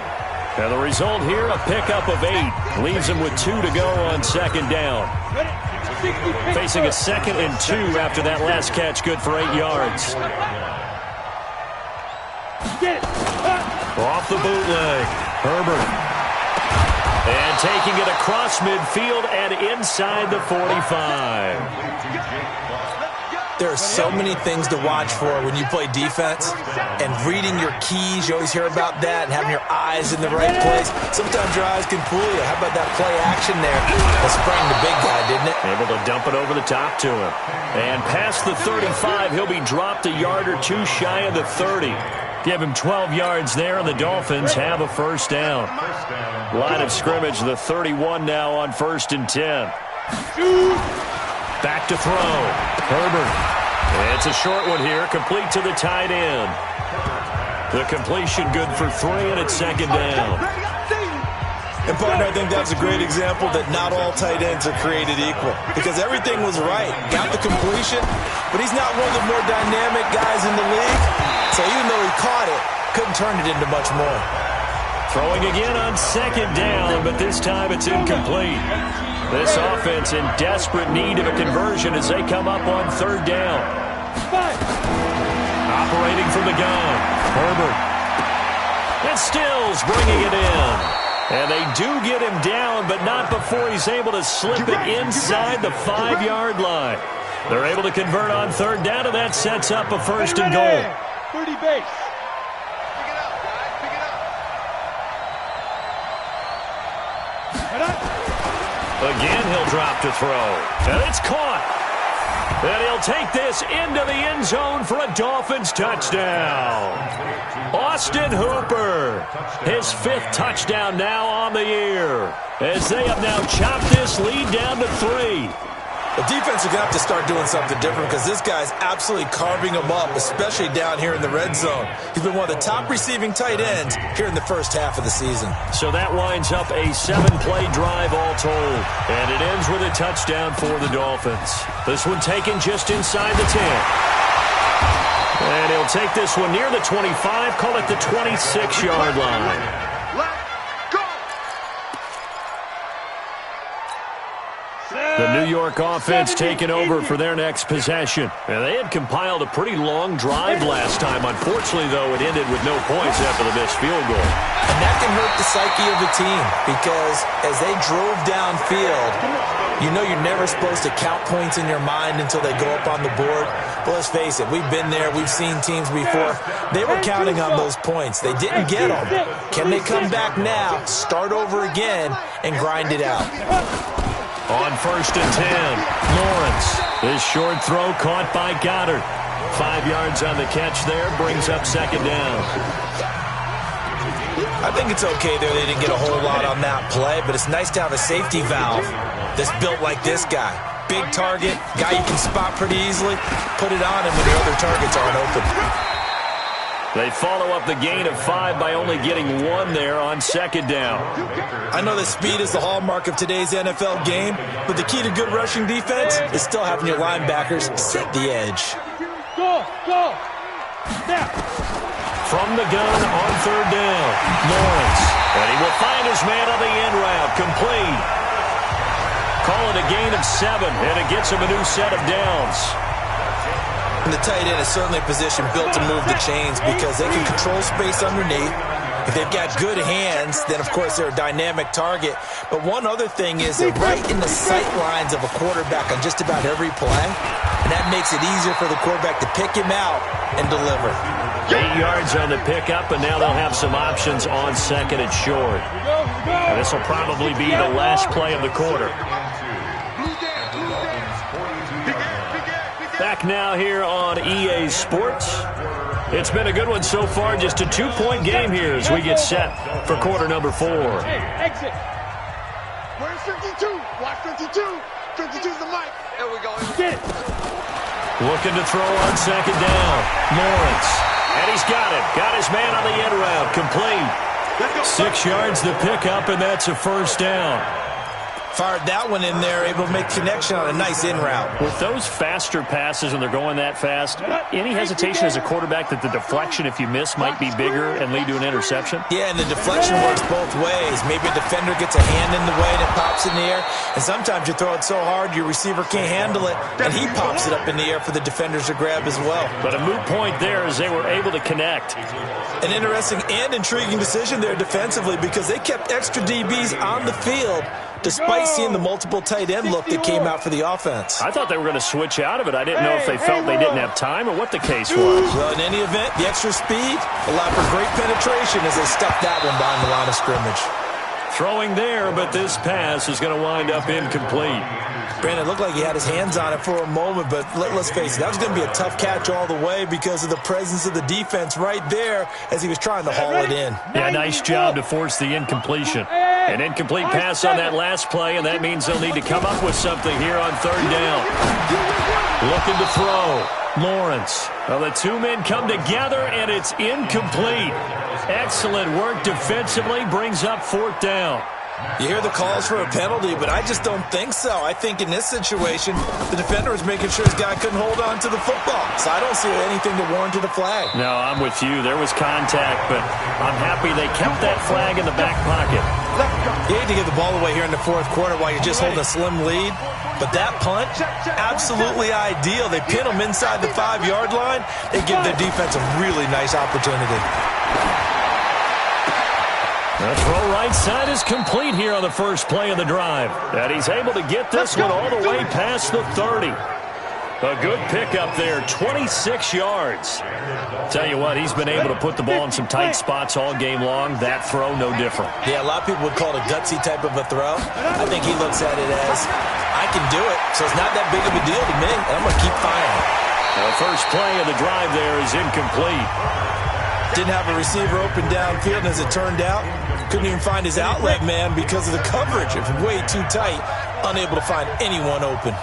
S2: And the result here, a pickup of 8. Leaves him with 2 to go on second down. Facing a 2nd and 2 after that last catch, good for 8 yards. Off the bootleg, Herbert. And taking it across midfield and inside the 45.
S3: There are so many things to watch for when you play defense, and reading your keys, you always hear about that, and having your eyes in the right place. Sometimes your eyes can fool you. How about that play action there? That sprang the big guy, didn't it?
S2: Able to dump it over the top to him. And past the 35, he'll be dropped a yard or two shy of the 30. Give him 12 yards there, and the Dolphins have a first down. Line of scrimmage, the 31 now on 1st and 10. Back to throw. Herbert. It's a short one here, complete to the tight end. The completion good for 3, and it's 2nd down.
S3: And, partner, I think that's a great example that not all tight ends are created equal, because everything was right. Got the completion, but he's not one of the more dynamic guys in the league. So even though he caught it, couldn't turn it into much more.
S2: Throwing again on 2nd down, but this time it's incomplete. This offense in desperate need of a conversion as they come up on 3rd down. Operating from the gun, Herbert. And Stills bringing it in. And they do get him down, but not before he's able to slip it inside the 5-yard line. They're able to convert on 3rd down, and that sets up a 1st and goal.
S4: 30 base.
S2: Again, he'll drop to throw. And it's caught. And he'll take this into the end zone for a Dolphins touchdown. Austin Hooper, his 5th touchdown now on the year, as they have now chopped this lead down to 3.
S3: The defense are going to have to start doing something different, because this guy's absolutely carving them up, especially down here in the red zone. He's been one of the top receiving tight ends here in the first half of the season.
S2: So that winds up a 7-play drive all told. And it ends with a touchdown for the Dolphins. This one taken just inside the 10. And he'll take this one near the 25, call it the 26-yard line. The New York offense taking over for their next possession. And they had compiled a pretty long drive last time. Unfortunately, though, it ended with no points after the missed field goal.
S3: And that can hurt the psyche of the team, because as they drove downfield, you know you're never supposed to count points in your mind until they go up on the board. But let's face it, we've been there. We've seen teams before. They were counting on those points. They didn't get them. Can they come back now, start over again, and grind it out?
S2: On 1st and 10, Lawrence. This short throw caught by Goddard. 5 yards on the catch there, brings up 2nd down.
S3: I think it's okay there. They didn't get a whole lot on that play, but it's nice to have a safety valve that's built like this guy. Big target, guy you can spot pretty easily. Put it on him when your other targets aren't open.
S2: They follow up the gain of 5 by only getting 1 there on 2nd down.
S3: I know that speed is the hallmark of today's NFL game, but the key to good rushing defense is still having your linebackers set the edge.
S4: Go! Now!
S2: From the gun on 3rd down, Lawrence. And he will find his man on the end route, complete. Call it a gain of 7, and it gets him a new set of downs.
S3: And the tight end is certainly a position built to move the chains, because they can control space underneath. If they've got good hands, then, of course, they're a dynamic target. But one other thing is they're right in the sight lines of a quarterback on just about every play, and that makes it easier for the quarterback to pick him out and deliver.
S2: 8 yards on the pickup, and now they'll have some options on 2nd and short. And this will probably be the last play of the quarter. Back now here on EA Sports. It's been a good one so far. Just a 2-point game here as we get set for quarter number 4.
S4: Hey, exit.
S5: Where's 52? Watch 52. 52's the mic. There we go.
S4: Get it.
S2: Looking to throw on 2nd down. Lawrence. And he's got it. Got his man on the end route. Complete. 6 yards the pickup, and that's a 1st down.
S3: Fired that one in there, able to make connection on a nice in route.
S2: With those faster passes when they're going that fast, any hesitation as a quarterback that the deflection, if you miss, might be bigger and lead to an interception?
S3: Yeah, and the deflection works both ways. Maybe a defender gets a hand in the way and it pops in the air. And sometimes you throw it so hard your receiver can't handle it, and he pops it up in the air for the defenders to grab as well.
S2: But a moot point there as they were able to connect.
S3: An interesting and intriguing decision there defensively because they kept extra DBs on the field despite seeing the multiple tight end look that came out for the offense.
S2: I thought they were going to switch out of it. I didn't know if they felt they didn't have time or what the case was.
S3: Well, in any event, the extra speed allowed for great penetration as they stuffed that one behind the line of scrimmage.
S2: Throwing there, but this pass is going to wind up incomplete.
S3: Brandon, it looked like he had his hands on it for a moment, but let's face it, that was going to be a tough catch all the way because of the presence of the defense right there as he was trying to haul it in.
S2: Yeah, nice job to force the incompletion. An incomplete pass on that last play, and that means they'll need to come up with something here on third down. Looking to throw. Lawrence. Well, the two men come together, and it's incomplete. Excellent work defensively, brings up fourth down.
S3: You hear the calls for a penalty, but I just don't think so. I think in this situation, the defender was making sure his guy couldn't hold on to the football. So I don't see anything to warrant a flag.
S2: No, I'm with you. There was contact, but I'm happy they kept that flag in the back pocket.
S3: You hate to give the ball away here in the fourth quarter while you're just holding a slim lead. But that punt, absolutely ideal. They pin them inside the 5-yard line. They give their defense a really nice opportunity.
S2: The throw right side is complete here on the first play of the drive. And he's able to get this one all the way past the 30. A good pickup there, 26 yards. Tell you what, he's been able to put the ball in some tight spots all game long. That throw, no different.
S3: Yeah, a lot of people would call it a gutsy type of a throw. I think he looks at it as, I can do it, so it's not that big of a deal to me, and I'm going to keep firing.
S2: The first play of the drive there is incomplete.
S3: Didn't have a receiver open downfield, and as it turned out, couldn't even find his outlet man because of the coverage. It was way too tight, unable to find anyone open.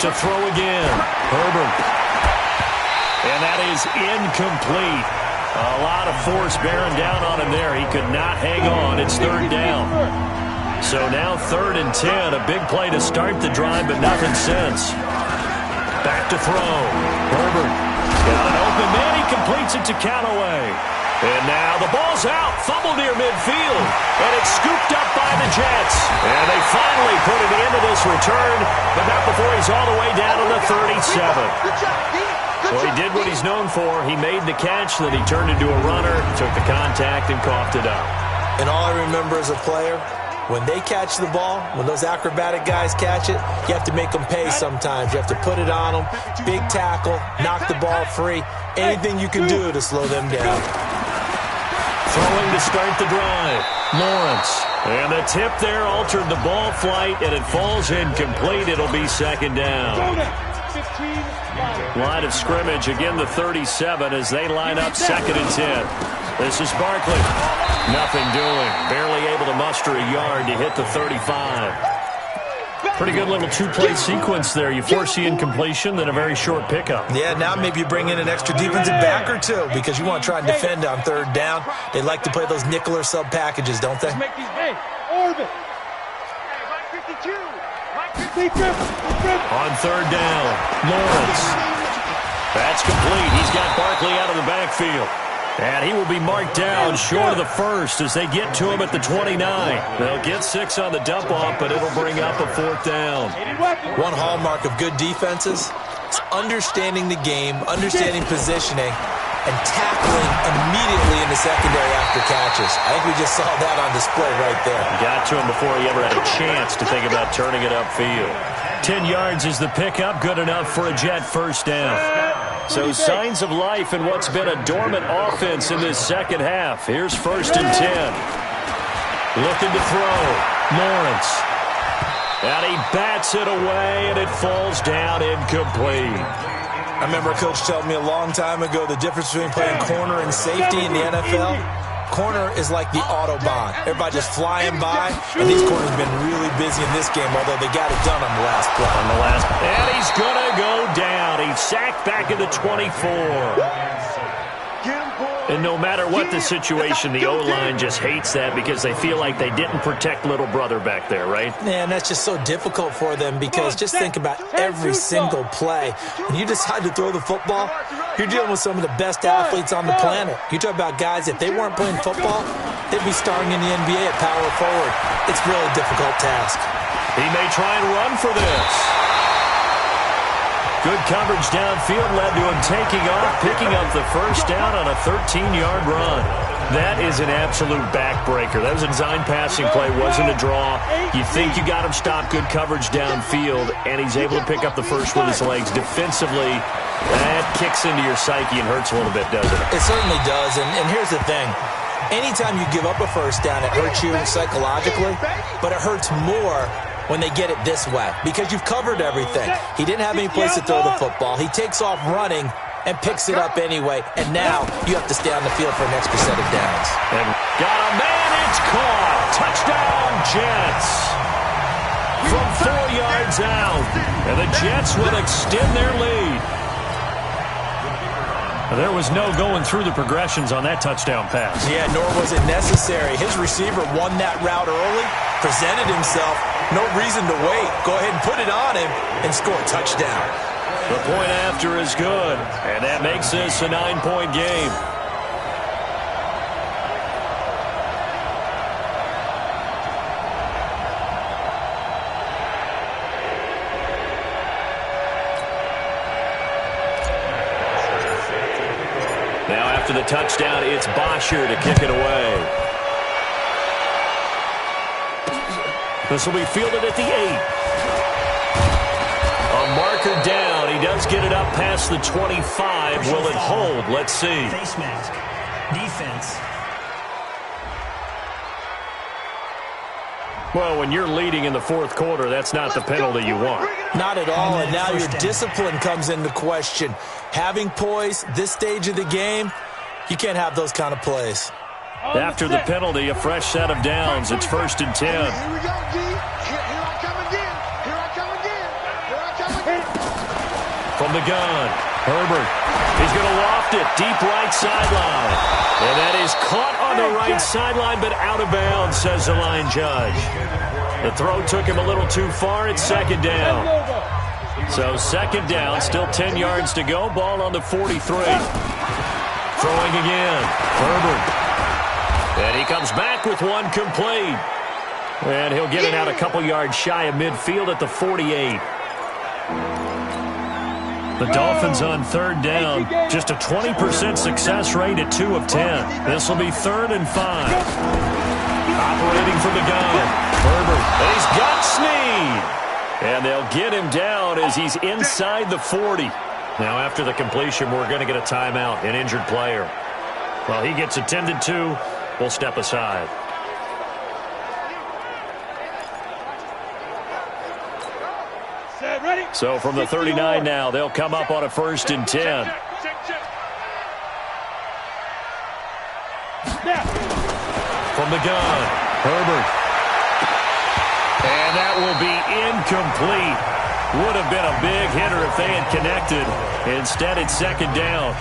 S2: To throw again, Herbert. And that is incomplete. A lot of force bearing down on him there. He could not hang on. It's third down. So now 3rd and 10. A big play to start the drive, but nothing since. Back to throw. Herbert got an open man. He completes it to Callaway. And now the ball's out. Fumble near midfield. And it's scooped up by the Jets. And they finally put an end to this return, but not before he's all the way down to the 37. Well, he did what he's known for. He made the catch, then he turned into a runner, took the contact, and coughed it up.
S3: And all I remember as a player, when they catch the ball, when those acrobatic guys catch it, you have to make them pay sometimes. You have to put it on them, big tackle, knock the ball free, anything you can do to slow them down.
S2: Throwing to start the drive, Lawrence. And the tip there altered the ball flight, and it falls incomplete. It'll be second down. Line of scrimmage, again the 37 as they line up 2nd and 10. This is Barkley. Nothing doing. Barely able to muster a yard to hit the 35. Pretty good little two-play sequence there. You force the incompletion, then a very short pickup.
S3: Yeah, now maybe you bring in an extra defensive back or two because you want to try and defend on 3rd down. They like to play those nickel or sub packages, don't they?
S4: Orbit.
S2: On 3rd down, Lawrence. That's complete. He's got Barkley out of the backfield. And he will be marked down short of the first as they get to him at the 29. They'll get 6 on the dump-off, but it'll bring up a 4th down.
S3: One hallmark of good defenses is understanding the game, understanding positioning, and tackling immediately in the secondary after catches. I think we just saw that on display right there.
S2: Got to him before he ever had a chance to think about turning it upfield. 10 yards is the pickup, good enough for a Jet first down. So signs of life in what's been a dormant offense in this second half. Here's 1st and 10. Looking to throw. Lawrence. And he bats it away, and it falls down incomplete.
S3: I remember a coach telling me a long time ago the difference between playing corner and safety in the NFL. Corner is like the Autobahn. Everybody just flying by, and these corners have been really busy in this game, although they got it done on the last play.
S2: And he's going to go down. He's sacked back at the 24. And no matter what the situation, the O-line just hates that because they feel like they didn't protect little brother back there, right?
S3: Man, that's just so difficult for them because just think about every single play. When you decide to throw the football, you're dealing with some of the best athletes on the planet. You talk about guys, if they weren't playing football, they'd be starring in the NBA at power forward. It's really a difficult task.
S2: He may try and run for this. Good coverage downfield led to him taking off, picking up the first down on a 13-yard run. That is an absolute backbreaker. That was a design passing play, wasn't a draw. You think you got him stopped, good coverage downfield, and he's able to pick up the first with his legs. Defensively, that kicks into your psyche and hurts a little bit, doesn't it?
S3: It certainly does, and here's the thing. Anytime you give up a first down, it hurts you psychologically, but it hurts more when they get it this way because you've covered everything. He didn't have any place to throw the football. He takes off running and picks it up anyway, and now you have to stay on the field for an extra set of downs.
S2: And got a man, it's caught. Touchdown, Jets. From 4 yards out, and the Jets will extend their lead. There was no going through the progressions on that touchdown pass.
S3: Yeah, nor was it necessary. His receiver won that route early, presented himself. No reason to wait. Go ahead and put it on him and score a touchdown.
S2: The point after is good, and that makes this a 9-point game. Now after the touchdown, it's Bosher to kick it away. This will be fielded at the 8. A marker down. He does get it up past the 25. Will it hold? Let's see.
S6: Face mask. Defense.
S2: Well, when you're leading in the fourth quarter, that's not the penalty you want.
S3: Not at all, and now your discipline comes into question. Having poise, this stage of the game, you can't have those kind of plays.
S2: After the penalty, a fresh set of downs. It's 1st and 10.
S5: Here we go, D. Here I come again. Here I come again. Here I come again.
S2: From the gun, Herbert. He's going to loft it deep right sideline. And that is caught on the right sideline, but out of bounds, says the line judge. The throw took him a little too far. It's 2nd down. So 2nd down, still 10 yards to go. Ball on the 43. Throwing again, Herbert. And he comes back with one complete. And he'll get it out a couple yards shy of midfield at the 48. The Dolphins on 3rd down. Just a 20% success rate at 2 of 10. This will be 3rd and 5. Operating from the gun. Herbert. And he's got Snead. And they'll get him down as he's inside the 40. Now after the completion, we're going to get a timeout, an injured player. Well, he gets attended to. We'll step aside. So from the 39 now, they'll come up on a 1st and 10. From the gun, Herbert. And that will be incomplete. Would have been a big hitter if they had connected. Instead, it's 2nd down.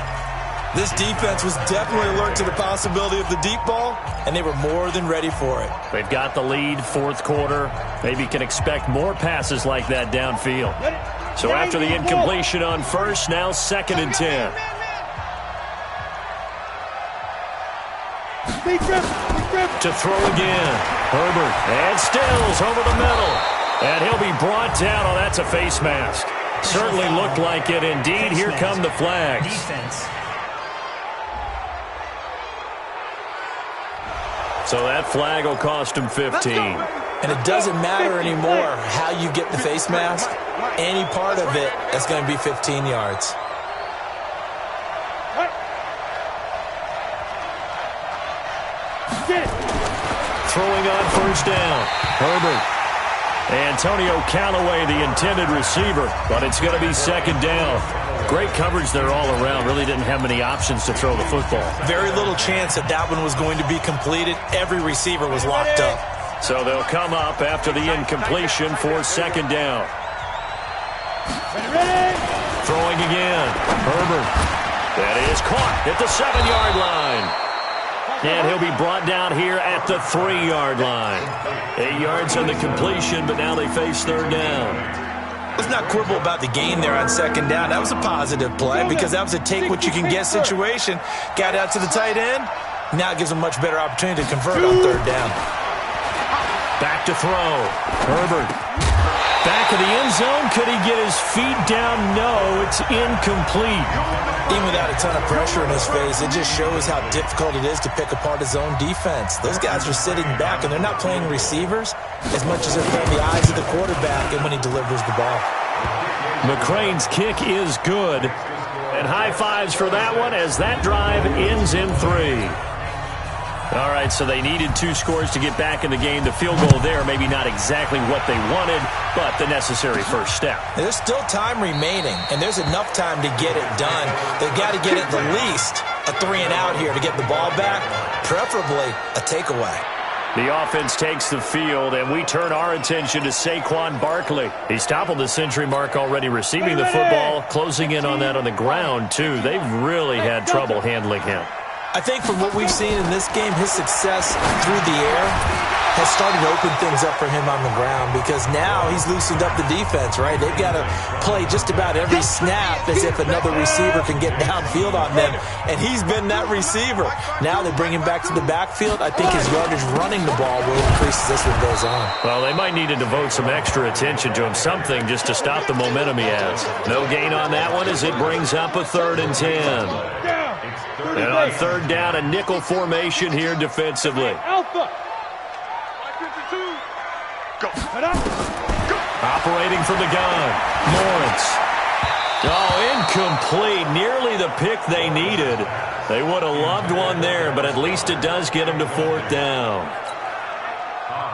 S3: This defense was definitely alert to the possibility of the deep ball, and they were more than ready for it.
S2: They've got the lead, 4th quarter. Maybe can expect more passes like that downfield. So after the incompletion on 1st, now 2nd and 10. To throw again. Herbert. And Stills over the middle. And he'll be brought down. Oh, that's a face mask. Certainly looked like it. Indeed, here come the flags.
S6: Defense.
S2: So that flag will cost him 15.
S3: And it doesn't matter anymore how you get the face mask. Any part of it is going to be 15 yards.
S2: Throwing on 1st down. Herbert. Antonio Callaway, the intended receiver, but it's going to be 2nd down. Great coverage there all around. Really didn't have many options to throw the football.
S3: Very little chance that that one was going to be completed. Every receiver was locked up.
S2: So they'll come up after the incompletion for 2nd down. Throwing again. Herbert. That is caught at the 7-yard line. And he'll be brought down here at the 3-yard line. 8 yards on the completion, but now they face third down.
S3: Let's not quibble about the gain there on second down. That was a positive play because that was a take-what-you-can-get situation. Got out to the tight end. Now it gives him a much better opportunity to convert on third down.
S2: Back to throw. Herbert. Back of the end zone. Could he get his feet down? No, it's incomplete.
S3: Even without a ton of pressure in his face, it just shows how difficult it is to pick apart his own defense. Those guys are sitting back, and they're not playing receivers as much as they're playing the eyes of the quarterback and when he delivers the ball.
S2: McCrane's kick is good. And high fives for that one as that drive ends in 3. All right, so they needed 2 scores to get back in the game. The field goal there, maybe not exactly what they wanted, but the necessary first step.
S3: There's still time remaining, and there's enough time to get it done. They've got to get at the least a 3-and-out here to get the ball back, preferably a takeaway.
S2: The offense takes the field, and we turn our attention to Saquon Barkley. He's toppled the century mark already receiving the football, closing in on that on the ground, too. They've really had trouble handling him.
S3: I think from what we've seen in this game, his success through the air has started to open things up for him on the ground because now he's loosened up the defense, right? They've got to play just about every snap as if another receiver can get downfield on them, and he's been that receiver. Now they bring him back to the backfield. I think his yardage running the ball will increase as this one goes on.
S2: Well, they might need to devote some extra attention to him, something just to stop the momentum he has. No gain on that one as it brings up a 3rd and 10. And on third down, a nickel formation here defensively.
S4: Alpha.
S2: Operating from the gun. Lawrence. Oh, incomplete. Nearly the pick they needed. They would have loved one there, but at least it does get them to 4th down.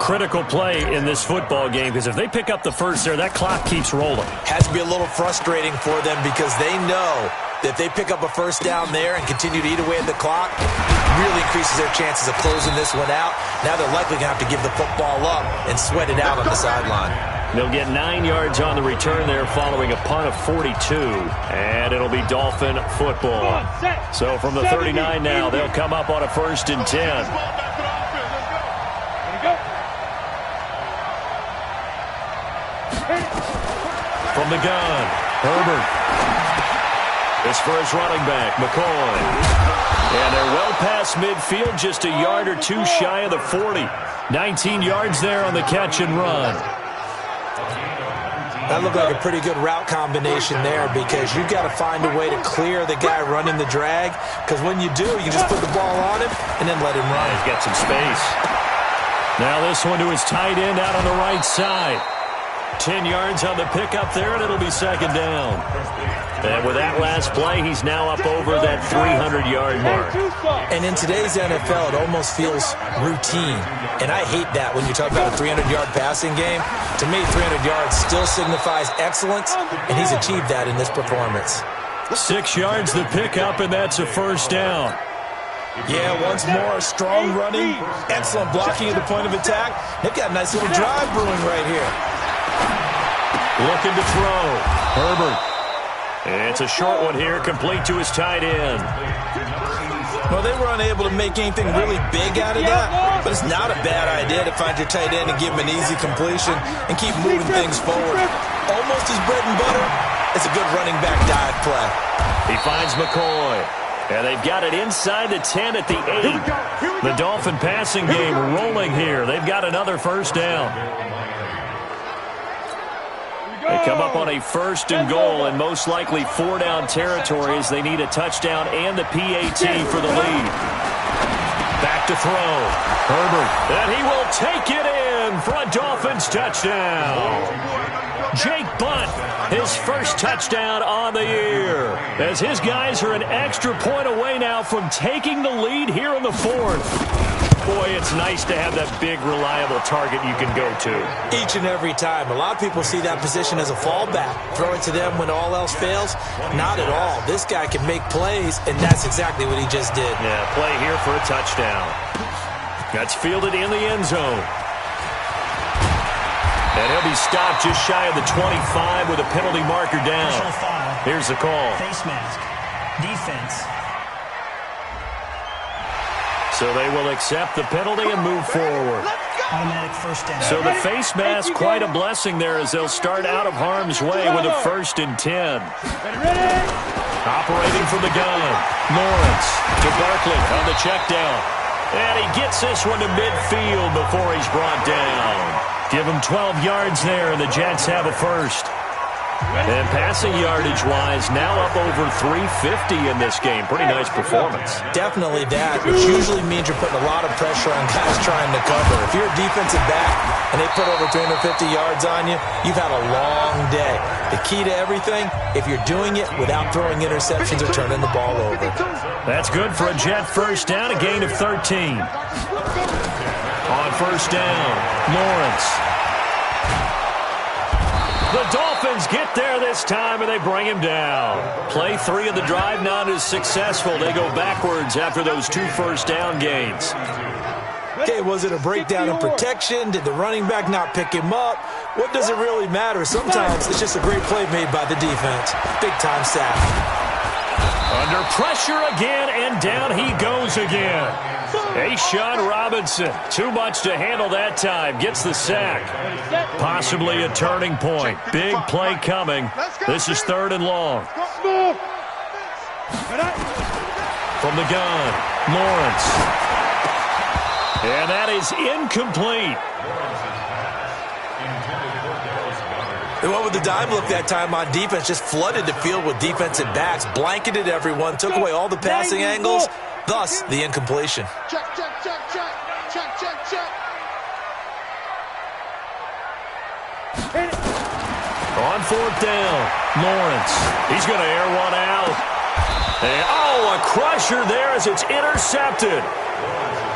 S2: Critical play in this football game because if they pick up the first there, that clock keeps rolling.
S3: Has to be a little frustrating for them because they know that if they pick up a first down there and continue to eat away at the clock, really increases their chances of closing this one out. Now they're likely going to have to give the football up and sweat it out on the sideline.
S2: They'll get 9 yards on the return there following a punt of 42, and it'll be Dolphin football. So from the 39 now, they'll come up on a 1st and 10. From the gun, Herbert. This for his running back, McCoy. And they're well past midfield, just a yard or 2 shy of the 40. 19 yards there on the catch and run.
S3: That looked like a pretty good route combination there because you've got to find a way to clear the guy running the drag because when you do, you just put the ball on him and then let him run.
S2: He's got some space. Now this one to his tight end out on the right side. 10 yards on the pickup there, and it'll be 2nd down. And with that last play, he's now up over that 300-yard mark.
S3: And in today's NFL, it almost feels routine. And I hate that when you talk about a 300-yard passing game. To me, 300 yards still signifies excellence, and he's achieved that in this performance.
S2: 6 yards the pickup, and that's a 1st down.
S3: Yeah, once more, strong running, excellent blocking at the point of attack. They've got a nice little drive brewing right here.
S2: Looking to throw. Herbert. It's a short one here, complete to his tight end.
S3: Well, they were unable to make anything really big out of that, but it's not a bad idea to find your tight end and give him an easy completion and keep moving things forward. Almost his bread and butter. It's a good running back dive play.
S2: He finds McCoy. And they've got it inside the 10 at the 8. The Dolphin passing game rolling here. They've got another 1st down. They come up on a 1st and goal and most likely 4-down territory as they need a touchdown and the PAT for the lead. Back to throw. Herbert. And he will take it in for a Dolphins touchdown. Jake Butt, his first touchdown on the year. As his guys are an extra point away now from taking the lead here in the 4th. Boy, it's nice to have that big, reliable target you can go to.
S3: Each and every time. A lot of people see that position as a fallback. Throw it to them when all else fails. Not at all. This guy can make plays, and that's exactly what he just did.
S2: Yeah, play here for a touchdown. That's fielded in the end zone. And he'll be stopped just shy of the 25 with a penalty marker down. Here's the call.
S6: Face mask. Defense.
S2: So they will accept the penalty and move forward.
S6: Automatic first down.
S2: So the face mask, quite a blessing there as they'll start out of harm's way with a 1st and 10. Operating from the gun. Lawrence to Barkley on the check down. And he gets this one to midfield before he's brought down. Give him 12 yards there, and the Jets have a first. And passing yardage-wise, now up over 350 in this game. Pretty nice performance.
S3: Definitely that, which usually means you're putting a lot of pressure on guys trying to cover. If you're a defensive back and they put over 350 yards on you, you've had a long day. The key to everything, if you're doing it without throwing interceptions or turning the ball over.
S2: That's good for a Jet first down, a gain of 13. On first down, Lawrence. The Dolphins get there this time, and they bring him down. Play 3 of the drive not as successful. They go backwards after those 2 first-down gains.
S3: Okay, was it a breakdown in protection? Did the running back not pick him up? What does it really matter? Sometimes it's just a great play made by the defense. Big-time sack.
S2: Under pressure again, and down he goes again. A'Shawn Robinson, too much to handle that time, gets the sack. Possibly a turning point. Big play coming. This is 3rd and long. From the gun, Lawrence. And that is incomplete.
S3: They went with the dime look that time on defense, just flooded the field with defensive backs, blanketed everyone, took away all the passing angles, thus the incompletion.
S5: Check, check, check, check, check, check, check.
S2: On 4th down, Lawrence. He's going to air one out. And, a crusher there as it's intercepted.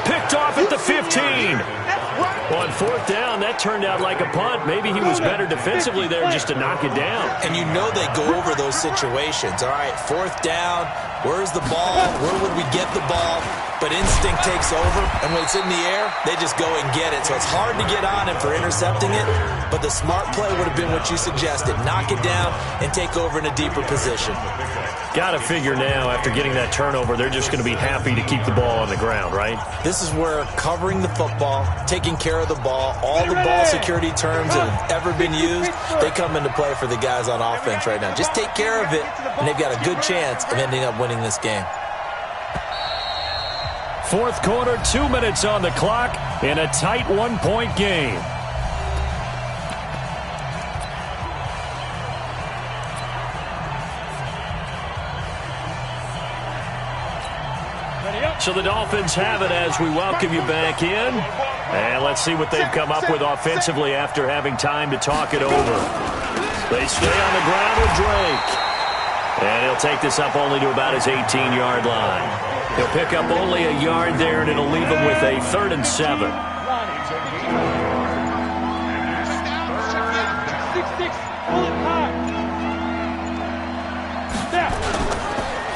S2: Picked off at the 15. On 4th down, that turned out like a punt. Maybe he was better defensively there just to knock it down.
S3: And you know they go over those situations. All right, 4th down, where's the ball? Where would we get the ball? But instinct takes over, and when it's in the air, they just go and get it. So it's hard to get on him for intercepting it, but the smart play would have been what you suggested. Knock it down and take over in a deeper position.
S2: Got to figure now, after getting that turnover, they're just going to be happy to keep the ball on the ground, right?
S3: This is where covering the football, taking care of the ball, all the ball security terms that have ever been used, they come into play for the guys on offense right now. Just take care of it, and they've got a good chance of ending up winning this game.
S2: 4th quarter, 2 minutes on the clock in a tight 1-point game. So the Dolphins have it as we welcome you back in. And let's see what they've come up with offensively after having time to talk it over. They stay on the ground with Drake. And he'll take this up only to about his 18-yard line. He'll pick up only a yard there, and it'll leave him with a 3rd and 7.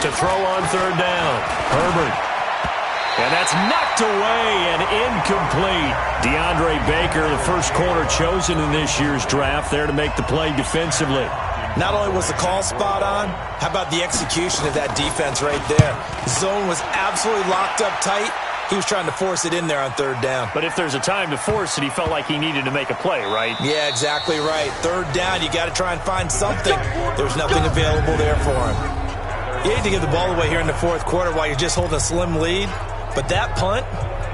S2: To throw on 3rd down, Herbert. And that's knocked away and incomplete. DeAndre Baker, the first corner chosen in this year's draft, there to make the play defensively.
S3: Not only was the call spot on, how about the execution of that defense right there? Zone was absolutely locked up tight. He was trying to force it in there on 3rd down.
S2: But if there's a time to force it, he felt like he needed to make a play, right?
S3: Yeah, exactly right. 3rd down, you got to try and find something. There's nothing available there for him. You hate to give the ball away here in the 4th quarter while you're just holding a slim lead. But that punt,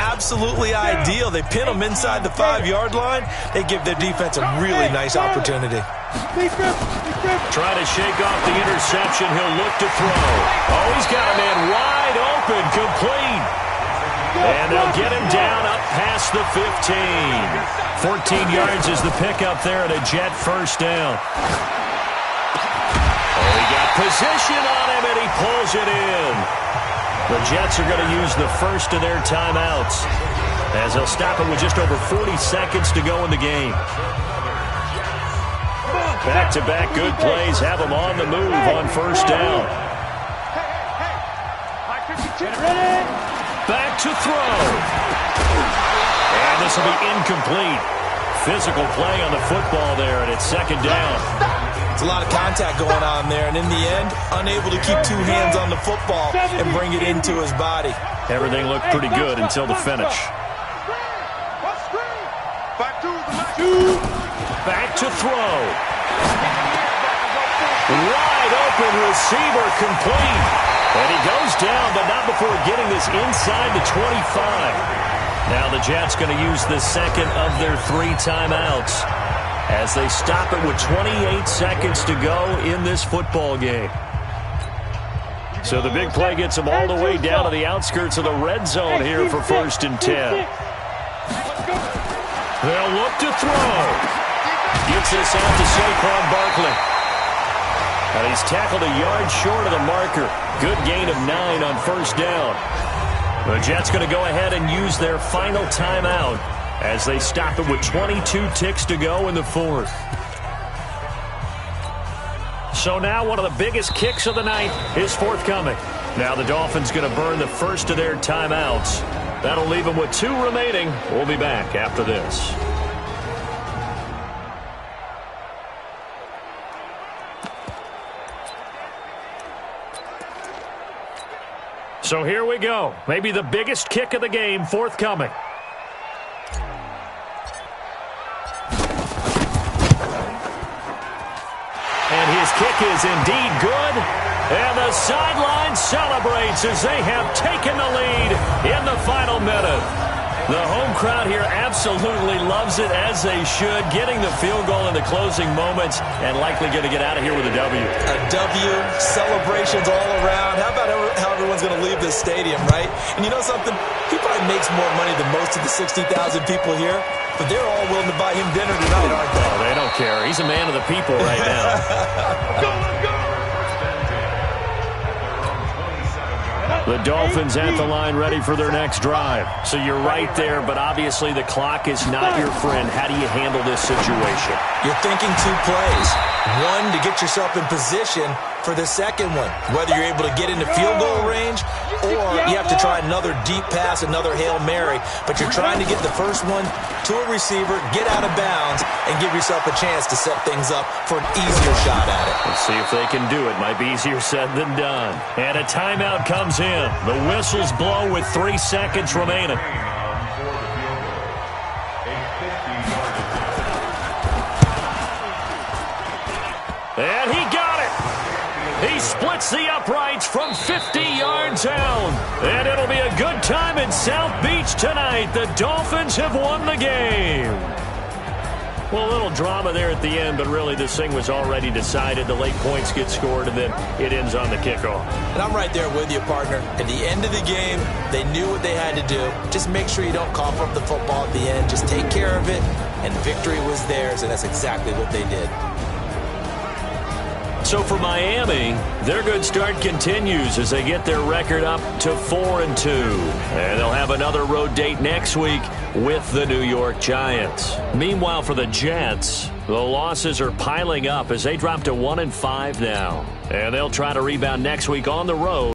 S3: absolutely ideal. They pin them inside the 5-yard line. They give their defense a really nice opportunity.
S2: Try to shake off the interception. He'll look to throw. Oh, he's got a man wide open, complete. And they'll get him down up past the 15. 14 yards is the pickup there at a Jet first down. Oh, he got position on him, and he pulls it in. The Jets are going to use the first of their timeouts as they'll stop it with just over 40 seconds to go in the game. Back-to-back good plays have them on the move on first down. Back to throw. And this will be incomplete. Physical play on the football there, and it's 2nd down.
S3: It's a lot of contact going on there, and in the end, unable to keep two hands on the football and bring it into his body.
S2: Everything looked pretty good until the finish. Back to throw. Wide open receiver complete. And he goes down, but not before getting this inside the 25. Now the Jets going to use the second of their 3 timeouts as they stop it with 28 seconds to go in this football game. So the big play gets them all the way down to the outskirts of the red zone here for 1st and 10. They'll look to throw. Gets this out to Saquon Barkley. And he's tackled a yard short of the marker. Good gain of 9 on 1st down. The Jets going to go ahead and use their final timeout as they stop it with 22 ticks to go in the 4th. So now one of the biggest kicks of the night is forthcoming. Now the Dolphins going to burn the first of their timeouts. That'll leave them with 2 remaining. We'll be back after this. So here we go. Maybe the biggest kick of the game forthcoming. And his kick is indeed good. And the sideline celebrates as they have taken the lead in the final minute. The home crowd here absolutely loves it, as they should, getting the field goal in the closing moments and likely going to get out of here with a W.
S3: A W, celebrations all around. How about how everyone's going to leave this stadium, right? And you know something? He probably makes more money than most of the 60,000 people here, but they're all willing to buy him dinner tonight, aren't they?
S2: Oh, they don't care. He's a man of the people right now.
S5: Go!
S2: The Dolphins at the line ready for their next drive. So you're right there, but obviously the clock is not your friend. How do you handle this situation?
S3: You're thinking 2 plays. One, to get yourself in position for the second one, whether you're able to get into field goal range or you have to try another deep pass, another Hail Mary. But you're trying to get the first one to a receiver, get out of bounds, and give yourself a chance to set things up for an easier shot at it.
S2: Let's see if they can do it. Might be easier said than done. And a timeout comes in. The whistles blow with 3 seconds remaining. And he got it. He splits the uprights from 50 yards down. And it'll be a good time in South Beach tonight. The Dolphins have won the game. Well, a little drama there at the end, but really this thing was already decided. The late points get scored, and then it ends on the kickoff.
S3: And I'm right there with you, partner. At the end of the game, they knew what they had to do. Just make sure you don't cough up the football at the end. Just take care of it, and victory was theirs, and that's exactly what they did.
S2: So for Miami, their good start continues as they get their record up to 4-2. And they'll have another road date next week with the New York Giants. Meanwhile, for the Jets, the losses are piling up as they drop to 1-5 now. And they'll try to rebound next week on the road.